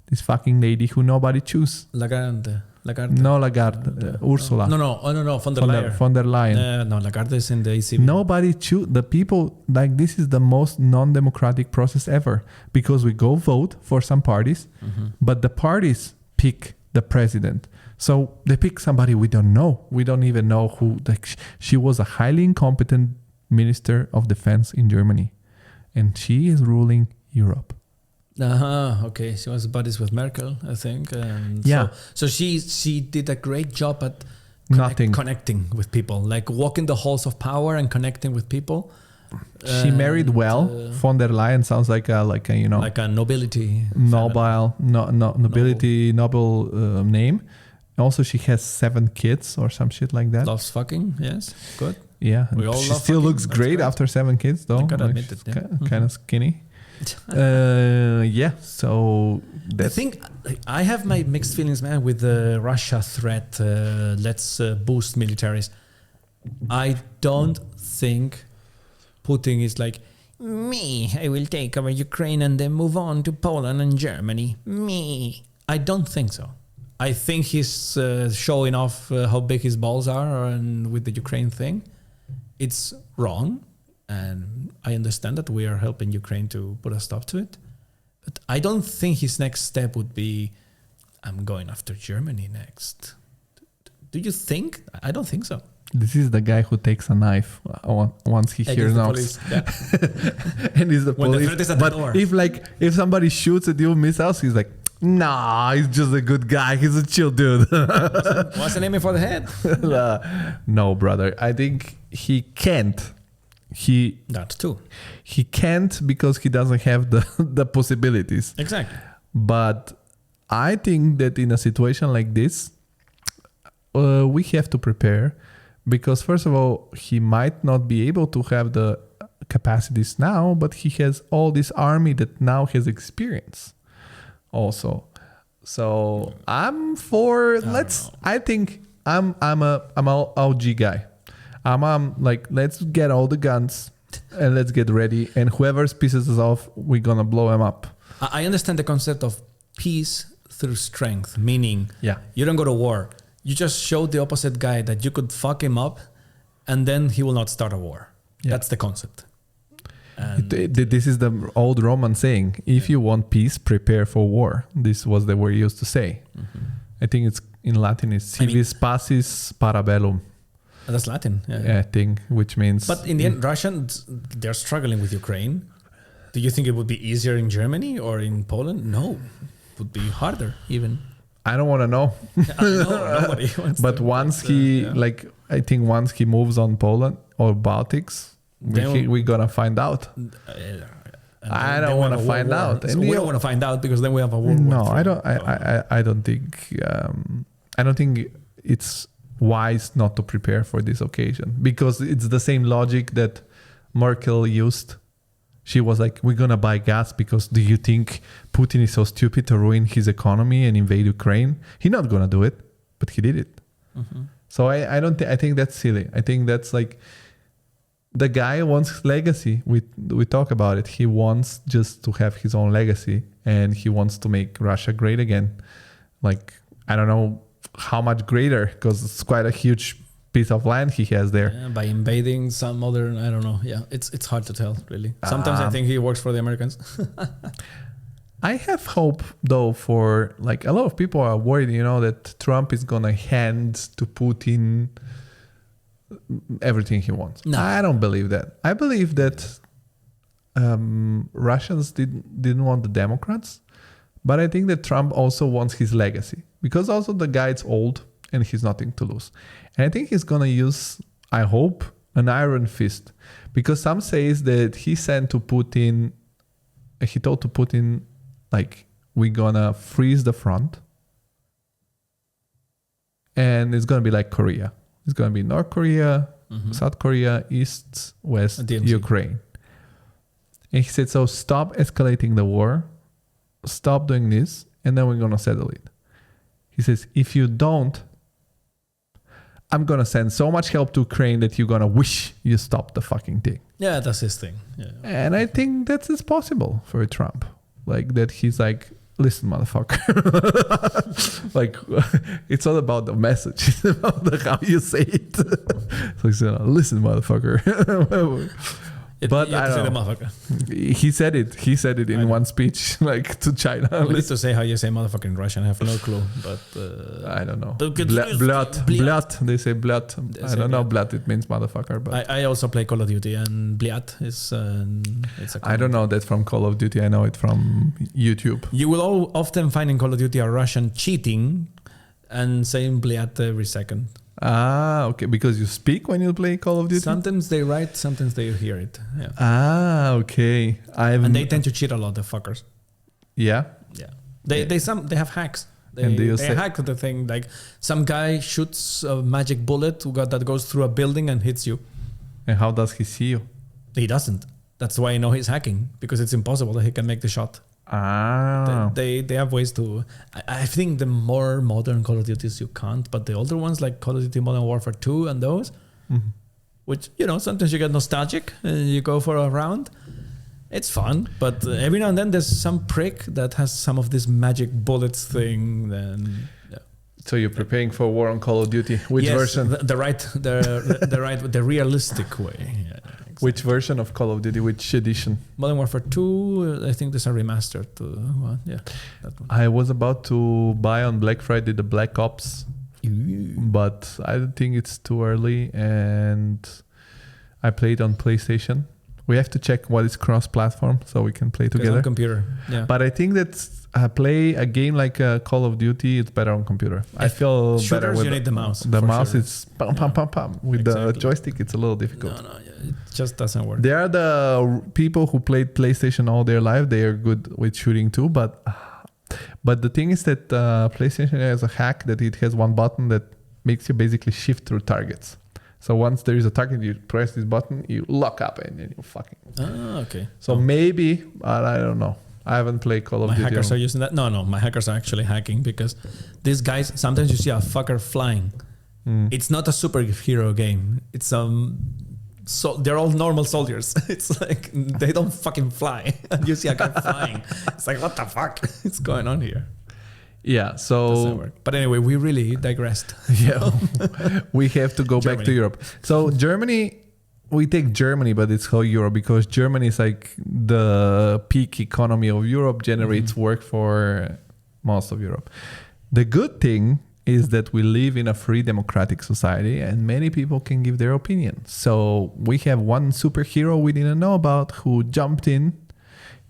This fucking lady who nobody choose. Lagarde. No, Lagarde. Ursula. No, von der Leyen. Von der Leyen. No, Lagarde is in the ECB. Nobody choose. The people, like, this is the most non-democratic process ever. Because we go vote for some parties, but the parties pick the president. So they pick somebody we don't know. We don't even know who. Like, she was a highly incompetent minister of defense in Germany. And she is ruling Europe. Okay. She was buddies with Merkel, I think. And yeah. So she did a great job at connecting with people, like walking the halls of power and connecting with people. She married well. Von der Leyen sounds like a like a nobility Nobel name. Also, she has 7 kids or some shit like that. Loves fucking, yes, good. Yeah, we all she love still fucking. looks great after 7 kids, though. I gotta admit it, yeah. Kind of skinny. Yeah, so I think I have my mixed feelings, man, with the Russia threat. Let's boost militaries. I don't think Putin is like, me, I will take over Ukraine and then move on to Poland and Germany. Me. I don't think so. I think he's showing off how big his balls are and with the Ukraine thing. It's wrong. And I understand that we are helping Ukraine to put a stop to it. But I don't think his next step would be, I'm going after Germany next. Do you think? I don't think so. This is the guy who takes a knife once he hears knocks. Yeah. And he's the When police. the threat is at the door. If somebody shoots at you, missiles, he's like, nah, he's just a good guy. He's a chill dude. What's the name for the head? No, brother. I think he can't. That too. He can't because he doesn't have the possibilities. Exactly. But I think that in a situation like this, we have to prepare, because first of all, he might not be able to have the capacities now, but he has all this army that now has experience also. So I'm for I think I'm a OG guy. I'm like, let's get all the guns and let's get ready. And whoever pisses us off, we're gonna blow him up. I understand the concept of peace through strength, meaning you don't go to war. You just show the opposite guy that you could fuck him up, and then he will not start a war. Yeah. That's the concept. This is the old Roman saying: if you want peace, prepare for war. This was the word used to say. I think it's in Latin. It's civis pacis para bellum. That's Latin. I think, which means. But in the end, Russians, they're struggling with Ukraine. Do you think it would be easier in Germany or in Poland? No, it would be harder even. I don't want to know. Nobody wants but to. Once I think once he moves on Poland or Baltics, we're gonna find out. I don't want to find out. So we don't want to find out because then we have a war. No, I don't. I don't think. I don't think it's wise not to prepare for this occasion, because it's the same logic that Merkel used. She was like, we're going to buy gas because do you think Putin is so stupid to ruin his economy and invade Ukraine? He's not going to do it, but he did it. So I don't think, I think that's silly. I think that's like, the guy wants legacy. We talk about it. He wants just to have his own legacy, and he wants to make Russia great again. Like, I don't know how much greater, because it's quite a huge piece of land he has there. Yeah, by invading some other, I don't know. Yeah, it's hard to tell, really. Sometimes I think he works for the Americans. I have hope, though, for like a lot of people are worried, that Trump is gonna hand to Putin everything he wants. No. I don't believe that. I believe that Russians didn't want the Democrats, but I think that Trump also wants his legacy, because also the guy's old and he's nothing to lose. And I think he's gonna use, I hope, an iron fist, because some says that he told to Putin, like, we're gonna freeze the front, and it's gonna be like Korea. It's gonna be North Korea, South Korea, East, West, DMZ. Ukraine. And he said, so stop escalating the war, stop doing this, and then we're gonna settle it. He says, if you don't, I'm gonna send so much help to Ukraine that you're gonna wish you stopped the fucking thing. Yeah, that's his thing. Yeah. And I think that is possible for Trump. Like, that he's like, listen, motherfucker. Like, it's all about the message. It's about how you say it. So he's like, listen, motherfucker. But I don't know. He said it. He said it in one speech, like, to China. I need to say how you say motherfucker in Russian. I have no clue, but I don't know. Blood. Blood. They say blood. I don't know. Blood. It means motherfucker. But I also play Call of Duty, and Bliat is it's a. I don't know that from Call of Duty. I know it from YouTube. You will often find in Call of Duty a Russian cheating and saying Bliat every second. Ah, okay. Because you speak when you play Call of Duty? Sometimes they write, sometimes they hear it. Yeah. Ah, okay. And they tend to cheat a lot, the fuckers. Yeah? Yeah. They have hacks. And They hack the thing. Like, some guy shoots a magic bullet that goes through a building and hits you. And how does he see you? He doesn't. That's why I know he's hacking, because it's impossible that he can make the shot. Ah. They have ways to. I think the more modern Call of Duties you can't, but the older ones like Call of Duty Modern Warfare 2 and those, which, sometimes you get nostalgic and you go for a round. It's fun, but every now and then there's some prick that has some of this magic bullets thing. Then. Yeah. So you're preparing for war on Call of Duty. Which version? The realistic way. Yeah, exactly. Which version of Call of Duty? Which edition? Modern Warfare 2. I think there's a remastered. Yeah, that one. I was about to buy on Black Friday the Black Ops, but I don't think it's too early. And I played on PlayStation. We have to check what is cross-platform so we can play together. On computer. Yeah. But I think that play a game like Call of Duty, it's better on computer. I feel Shooters, better with you need the mouse. The mouse sure. is pam, pam, pam, pam. With the joystick, it's a little difficult. No, it just doesn't work. There are the people who played PlayStation all their life. They are good with shooting too. But the thing is that PlayStation has a hack that it has one button that makes you basically shift through targets. So once there is a target, you press this button, you lock up, and then you fucking. Ah, okay. So maybe, I don't know. I haven't played Call of Duty. My hackers are using that. No, my hackers are actually hacking, because these guys, sometimes you see a fucker flying. It's not a superhero game. It's so they're all normal soldiers. It's like they don't fucking fly. And you see a guy flying. It's like, what the fuck is going on here? Yeah, so doesn't work. But anyway, we really digressed. Yeah, we have to go back to Europe. So Germany, we take Germany, but it's whole Europe, because Germany is like the peak economy of Europe, generates work for most of Europe. The good thing is that we live in a free democratic society and many people can give their opinion. So we have one superhero we didn't know about who jumped in,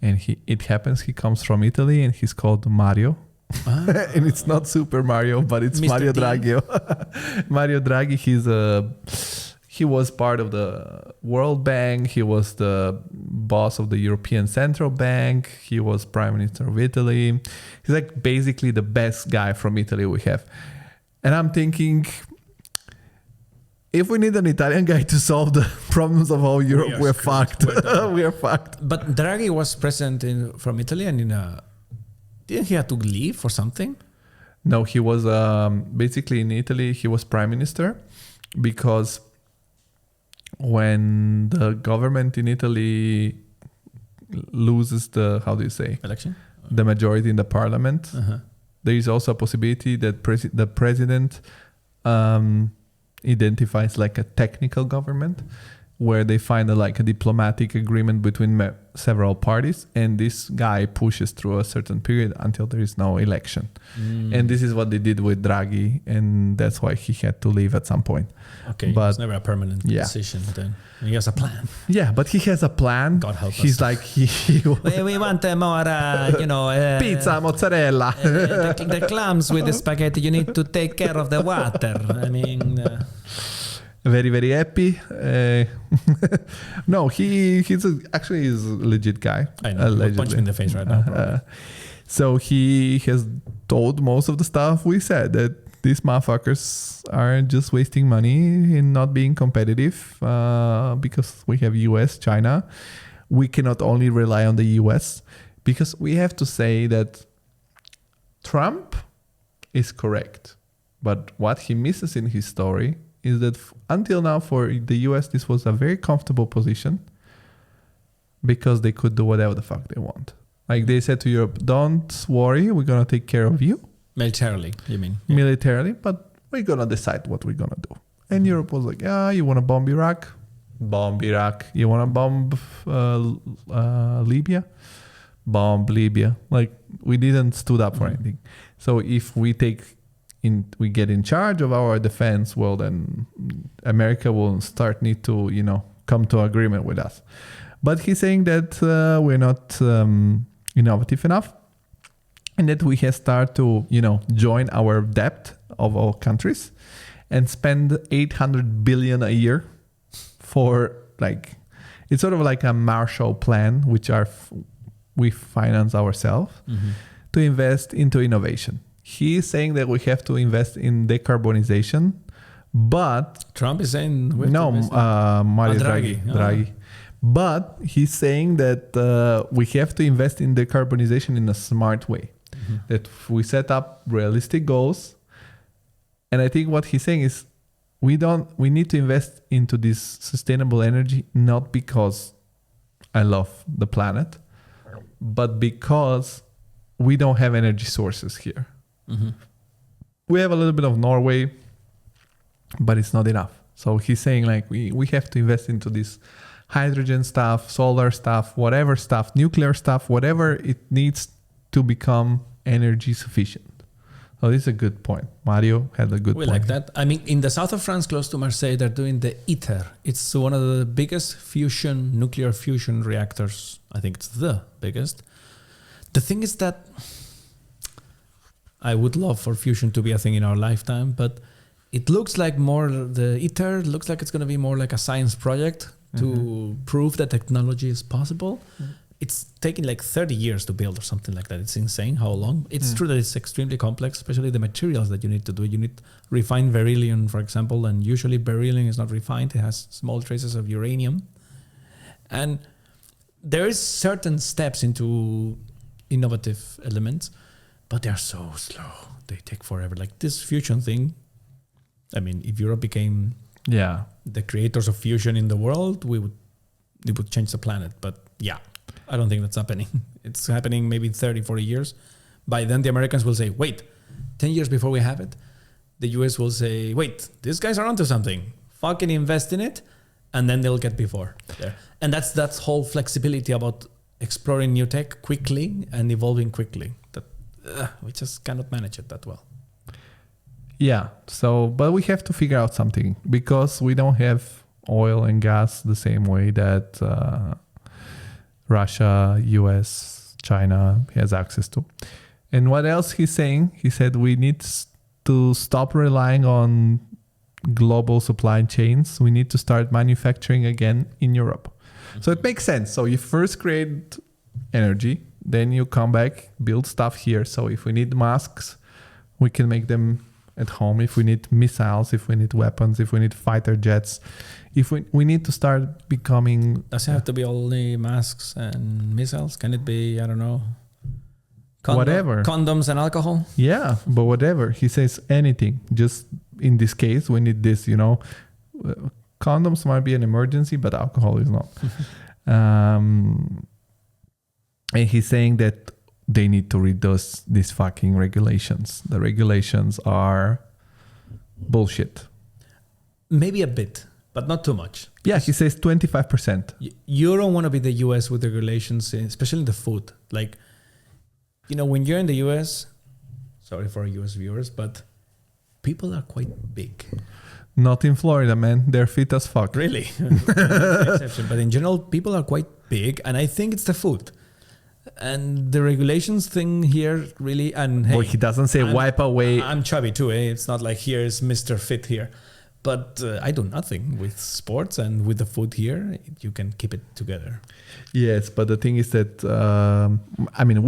and it happens he comes from Italy, and he's called Mario. And it's not Super Mario, but it's Mr. Mario T. Draghi. Mario Draghi, he was part of the World Bank. He was the boss of the European Central Bank. He was Prime Minister of Italy. He's like basically the best guy from Italy we have. And I'm thinking, if we need an Italian guy to solve the problems of all Europe, we're fucked. We are fucked. But Draghi was president from Italy, and didn't he have to leave or something? No, he was basically in Italy. He was prime minister because when the government in Italy loses the, how do you say, Election? the majority in the parliament, Uh-huh. there is also a possibility that the president identifies like a technical government where they find a diplomatic agreement between several parties, and this guy pushes through a certain period until there is no election. And this is what they did with Draghi, and that's why he had to leave at some point. Okay, but- it's never a permanent Yeah. decision then. He has a plan. Yeah, but he has a plan. God help us. He's like he We want more, pizza, mozzarella. the clams with the spaghetti. You need to take care of the water. I mean, Very, very happy. No, he's actually is a legit guy. I know. You punch me in the face right now. probably. So he has told most of the stuff we said, that these motherfuckers are just wasting money in not being competitive because we have US, China. We cannot only rely on the US, because we have to say that Trump is correct. But what he misses in his story is that until now for the US, this was a very comfortable position because they could do whatever the fuck they want. Like they said to Europe, don't worry, we're going to take care of you Militarily, you mean? militarily, but we're going to decide what we're going to do. And Europe was like, yeah, you want to bomb Iraq? Bomb Iraq. You want to bomb Libya? Bomb Libya. Like we didn't stood up for anything. So if we we get in charge of our defense, well, then America will need to, come to agreement with us. But he's saying that we're not innovative enough, and that we have start to, join our debt of all countries and spend 800 billion a year for it's sort of like a Marshall Plan, which we finance ourselves to invest into innovation. He is saying that we have to invest in decarbonization, but Trump is saying Mario Draghi. Draghi. But he's saying that we have to invest in decarbonization in a smart way. That we set up realistic goals, and I think what he's saying is we need to invest into this sustainable energy not because I love the planet, but because we don't have energy sources here. We have a little bit of Norway, but it's not enough. So he's saying we have to invest into this hydrogen stuff, solar stuff, whatever stuff, nuclear stuff, whatever it needs to become energy sufficient. So this is a good point. Mario had a good point. We like that. I mean, in the south of France, close to Marseille, they're doing the ITER. It's one of the biggest nuclear fusion reactors. I think it's the biggest. The thing is that I would love for fusion to be a thing in our lifetime, but it looks like the ITER looks like it's going to be more like a science project to prove that technology is possible. It's taking 30 years to build or something like that. It's insane how long. It's true that it's extremely complex, especially the materials that you need to do. You need refined beryllium, for example, and usually beryllium is not refined. It has small traces of uranium. And there is certain steps into innovative elements, but they're so slow. They take forever. Like this fusion thing, I mean, if Europe became the creators of fusion in the world, it would change the planet. But yeah, I don't think that's happening. It's happening maybe 30, 40 years. By then, the Americans will say, wait, 10 years before we have it, the US will say, wait, these guys are onto something. Fucking invest in it. And then they'll get before there. And that's whole flexibility about exploring new tech quickly and evolving quickly. That we just cannot manage it that well. Yeah. So, but we have to figure out something because we don't have oil and gas the same way that Russia, US, China has access to. And what else he's saying? He said we need to stop relying on global supply chains. We need to start manufacturing again in Europe. So it makes sense. So you first create energy, then you come back, build stuff here. So if we need masks, we can make them at home. If we need missiles, if we need weapons, if we need fighter jets, if we need to start becoming... Does it have to be only masks and missiles? Can it be, I don't know, whatever. Condoms and alcohol? Yeah, but whatever. He says anything. Just in this case, we need this, condoms might be an emergency, but alcohol is not. And he's saying that they need to reduce these fucking regulations. The regulations are bullshit. Maybe a bit, but not too much. Yeah, he says 25%. You don't want to be the US with regulations, especially in the food. Like, when you're in the US, sorry for US viewers, but people are quite big. Not in Florida, man. They're fit as fuck. Really? Exception. But in general, people are quite big, and I think it's the food. And the regulations thing here really, and hey, Well, he doesn't say wipe away. I'm chubby too, eh? It's not like here is Mr. Fit here. But I do nothing with sports, and with the food here, you can keep it together. Yes, but the thing is that,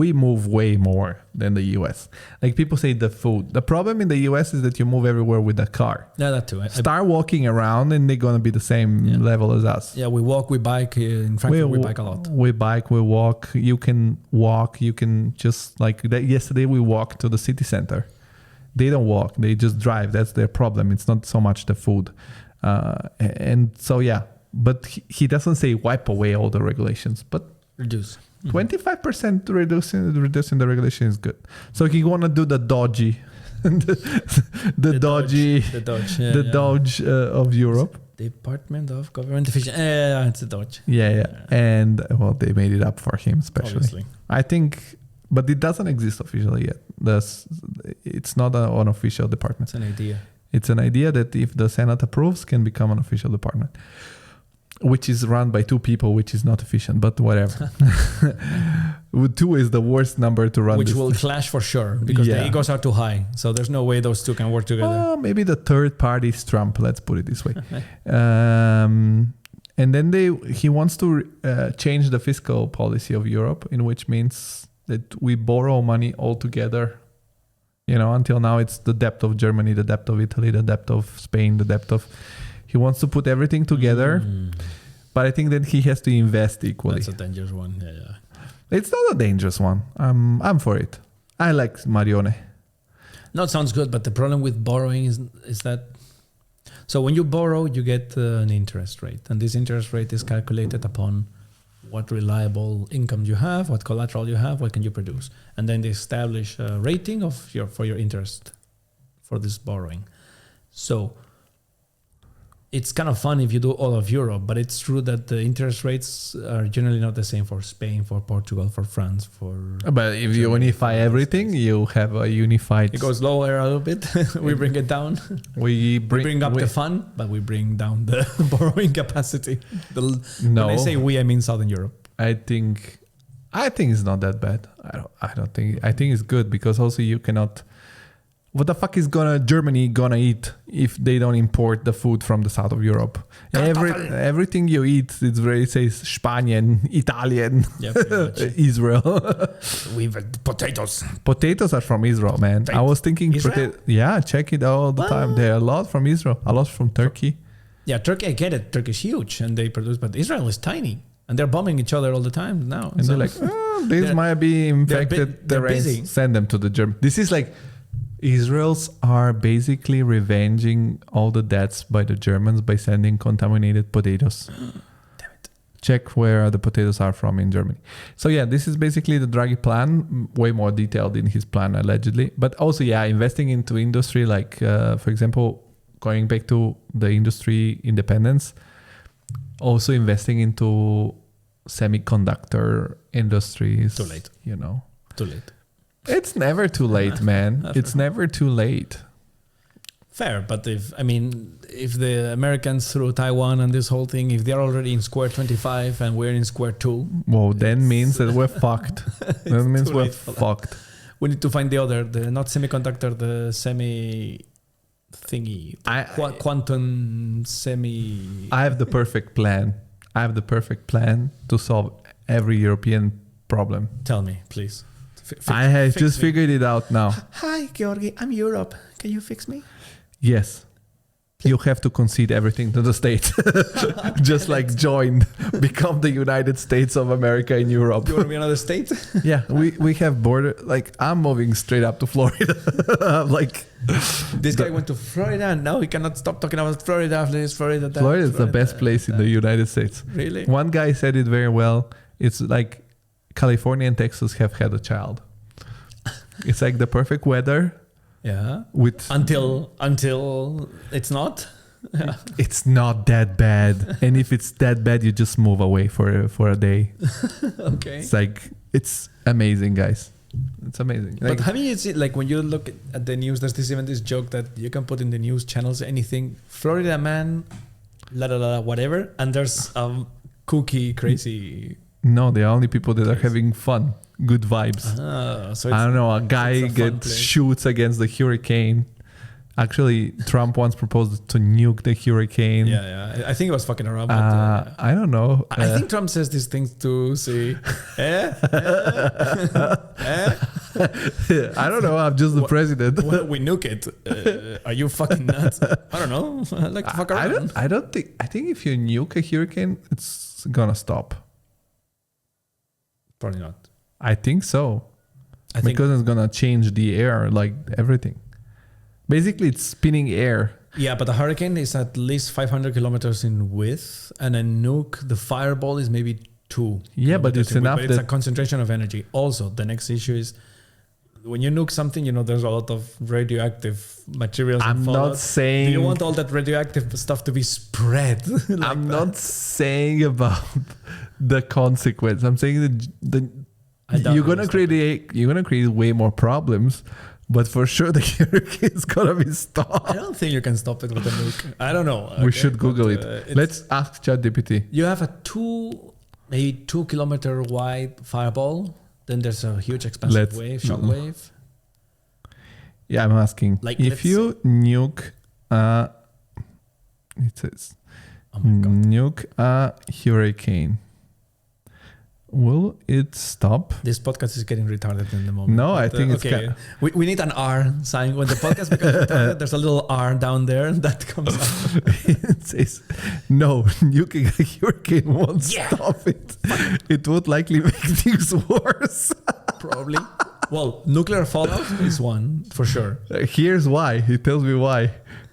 we move way more than the US. Like people say the food. The problem in the US is that you move everywhere with a car. Yeah, that too. Start walking around and they're going to be the same level as us. Yeah, we walk, we bike. In Frankfurt, we bike a lot. We bike, we walk. You can walk. You can just like that. Yesterday we walked to the city center. They don't walk. They just drive. That's their problem. It's not so much the food. And so, yeah. But he doesn't say wipe away all the regulations. But Reduce. 25% reducing the regulation is good. So he want to do the dodgy, the dodgy, the Dodge of Europe. Department of Government Efficiency. Yeah, it's a Dodge. Yeah. And well, they made it up for him, especially. Obviously. I think, but it doesn't exist officially yet. It's not an official department. It's an idea. It's an idea that if the Senate approves, can become an official department, which is run by 2 people, which is not efficient, but whatever. 2 is the worst number to run. Which will clash for sure, because the egos are too high. So there's no way those 2 can work together. Oh, maybe the third party is Trump. Let's put it this way. And then he wants to change the fiscal policy of Europe, in which means that we borrow money all together. Until now it's the debt of Germany, the debt of Italy, the debt of Spain, the debt of... He wants to put everything together, but I think that he has to invest equally. That's a dangerous one. Yeah. It's not a dangerous one. I'm for it. I like Marione. No, it sounds good, but the problem with borrowing is that... So when you borrow, you get an interest rate, and this interest rate is calculated upon what reliable income you have, what collateral you have, what can you produce. And then they establish a rating for your interest for this borrowing. So it's kind of fun if you do all of Europe, but it's true that the interest rates are generally not the same for Spain, for Portugal, for France, for... But if you unify everything, you have a unified... It goes lower a little bit. We bring it down. We bring up the fun, but we bring down the borrowing capacity. When I say we, I mean Southern Europe. I think it's not that bad. I think it's good, because also you cannot... What the fuck is Germany gonna eat if they don't import the food from the south of Europe? Everything you eat, it says Spanien, Italian, Israel. We've potatoes. Potatoes are from Israel, man. I was thinking, check it all the time. There are a lot from Israel, a lot from Turkey. Yeah, Turkey, I get it. Turkey is huge and they produce, but Israel is tiny. And they're bombing each other all the time now. And they're like, this might be infected. They're busy. Send them to the German. This is like... Israels are basically revenging all the deaths by the Germans by sending contaminated potatoes. Damn it. Check where the potatoes are from in Germany. So yeah, this is basically the Draghi plan, way more detailed in his plan allegedly. But also, investing into industry, like for example, going back to the industry independence, also investing into semiconductor industries. Too late. Too late. It's never too late, man. It's never too late. Fair, but if the Americans through Taiwan and this whole thing, if they're already in square 25 and we're in square 2, well, then means that we're fucked. That means we're fucked. We need to find the not semiconductor, the semi thingy, quantum semi. I have the perfect plan. To solve every European problem. Tell me, please. I have just figured it out now. Hi, Georgi. I'm Europe. Can you fix me? Yes. you have to concede everything to the state. Just like join, become the United States of America in Europe. You want to be another state? Yeah, we have border. Like I'm moving straight up to Florida. Like This guy went to Florida and now he cannot stop talking about Florida. This Florida. That, Florida is the best Florida, place in the United States. Really? One guy said it very well. It's like California and Texas have had a child. It's like the perfect weather Yeah. with Until it's not. Yeah. it's not that bad. And if it's that bad, you just move away for a day. Okay. It's like it's amazing, guys. It's amazing. But Like, haven't you seen, like, when you look at the news, there's this joke that you can put in the news channels anything, Florida man, la la la, whatever, and there's kooky, crazy. no, the only people that are having fun, good vibes. So I don't know. A guy it's a fun gets place. shoots against the hurricane. Actually, Trump once proposed to nuke the hurricane. Yeah. I think it was fucking around. But, I don't know. I think Trump says these things to see. I don't know. I'm just the president. Well, we nuke it. Are you fucking nuts? I don't know. I like to fuck around. I don't think. I think if you nuke a hurricane, it's gonna stop. Probably not. I think so. I think. Because it's gonna change the air, like everything. Basically, it's spinning air. Yeah, but the hurricane is at least 500 kilometers in width, and a nuke, the fireball, is maybe 2. Yeah, but kilometers it's in width, enough But it's a that- concentration of energy. Also, the next issue is when you nuke something, there's a lot of radioactive materials. I'm and not fallout. saying. Do you want all that radioactive stuff to be spread? like I'm that? not saying about the consequence. I'm saying that I doubt you're it gonna will stop create way more problems, but for sure the hurricane is gonna be I stopped. don't think you can stop it with a nuke. I don't know. We should Google but, it. it's- Let's ask ChatGPT. You have a maybe 2 kilometer wide fireball. Then there's a huge expansive shock wave. Yeah, I'm asking. Like, If let's you nuke, it says Oh my god. nuke a hurricane, will it stop? This podcast is getting retarded in the moment. No, I But, think it's okay. We need an R sign when the podcast becomes retarded. There's a little R down there that comes up. It says no, nuking a hurricane won't stop it. It would likely make things worse. Probably. Well, nuclear fallout is one for sure. Here's why. He tells me why.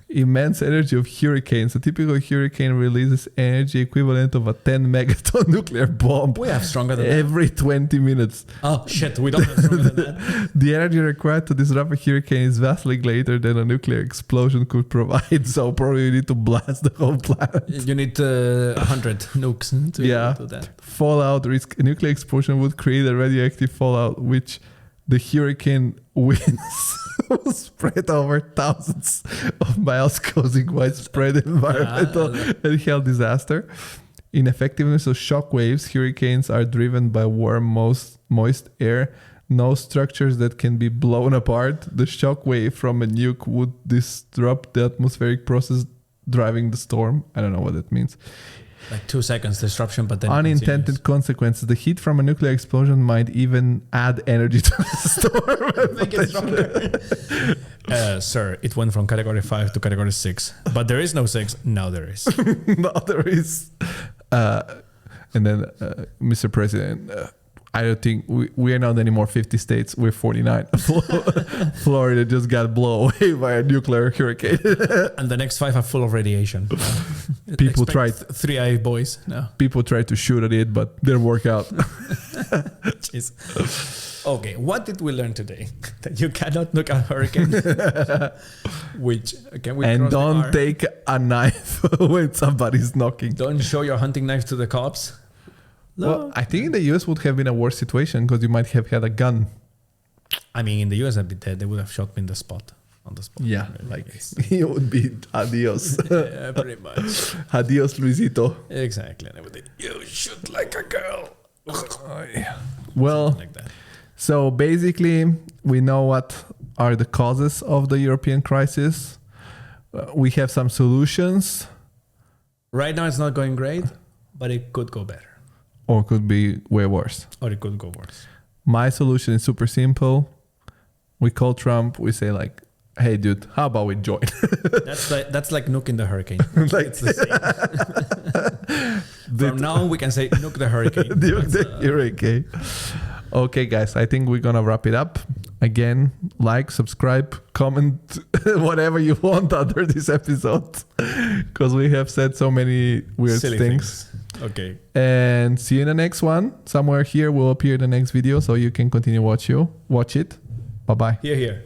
Immense energy of hurricanes. A typical hurricane releases energy equivalent of a 10 megaton nuclear bomb We have stronger than that. every 20 minutes. Oh shit, we don't have stronger than that. The energy required to disrupt a hurricane is vastly greater than a nuclear explosion could provide. So probably you need to blast the whole planet. You need 100 nukes to do that. Fallout risk. A nuclear explosion would create a radioactive fallout, which the hurricane winds will spread over thousands of miles, causing widespread environmental and health disaster. Ineffectiveness of shock waves. Hurricanes are driven by warm, moist air. No structures that can be blown apart. The shock wave from a nuke would disrupt the atmospheric process driving the storm. I don't know what that means. Like 2 seconds disruption, but then Unintended consequences. The heat from a nuclear explosion might even add energy to the storm. Make it stronger. Sir, it went from category 5 to category 6. But there is no 6. Now there is. No, there is. And then, Mr. President, I don't think we are not anymore 50 states. We're 49. Florida just got blown away by a nuclear hurricane. And the next 5 are full of radiation. People Expect tried. 3i boys. No. People tried to shoot at it, but didn't work out. Jeez. Okay, what did we learn today? That you cannot nuke a hurricane. Which, can we And cross the don't R? take a knife when somebody's knocking. Don't show your hunting knife to the cops. Well, I think in the US would have been a worse situation because you might have had a gun. I mean, in the US, I'd be dead. They would have shot me in the spot. On the spot. Yeah, Really. like it would be adios. Yeah, pretty much. Adios, Luisito. Exactly. And I would think, you shoot like a girl. Well, Something like that. so basically, we know what are the causes of the European crisis. We have some solutions, Right now, it's not going great, but it could go better. or could be way worse. Or it could go worse. My solution is super simple. We call Trump. We say like, hey, dude, how about we join? That's like nuke in the hurricane. Like- It's the same. From now on, we can say nuke the hurricane. Duke the hurricane. Okay, guys, I think we're gonna wrap it up. Again, like, subscribe, comment, whatever you want under this episode, because we have said so many weird Silly things. Okay. And see you in the next one. Somewhere here will appear the next video, so you can continue watch it. Bye bye. Here.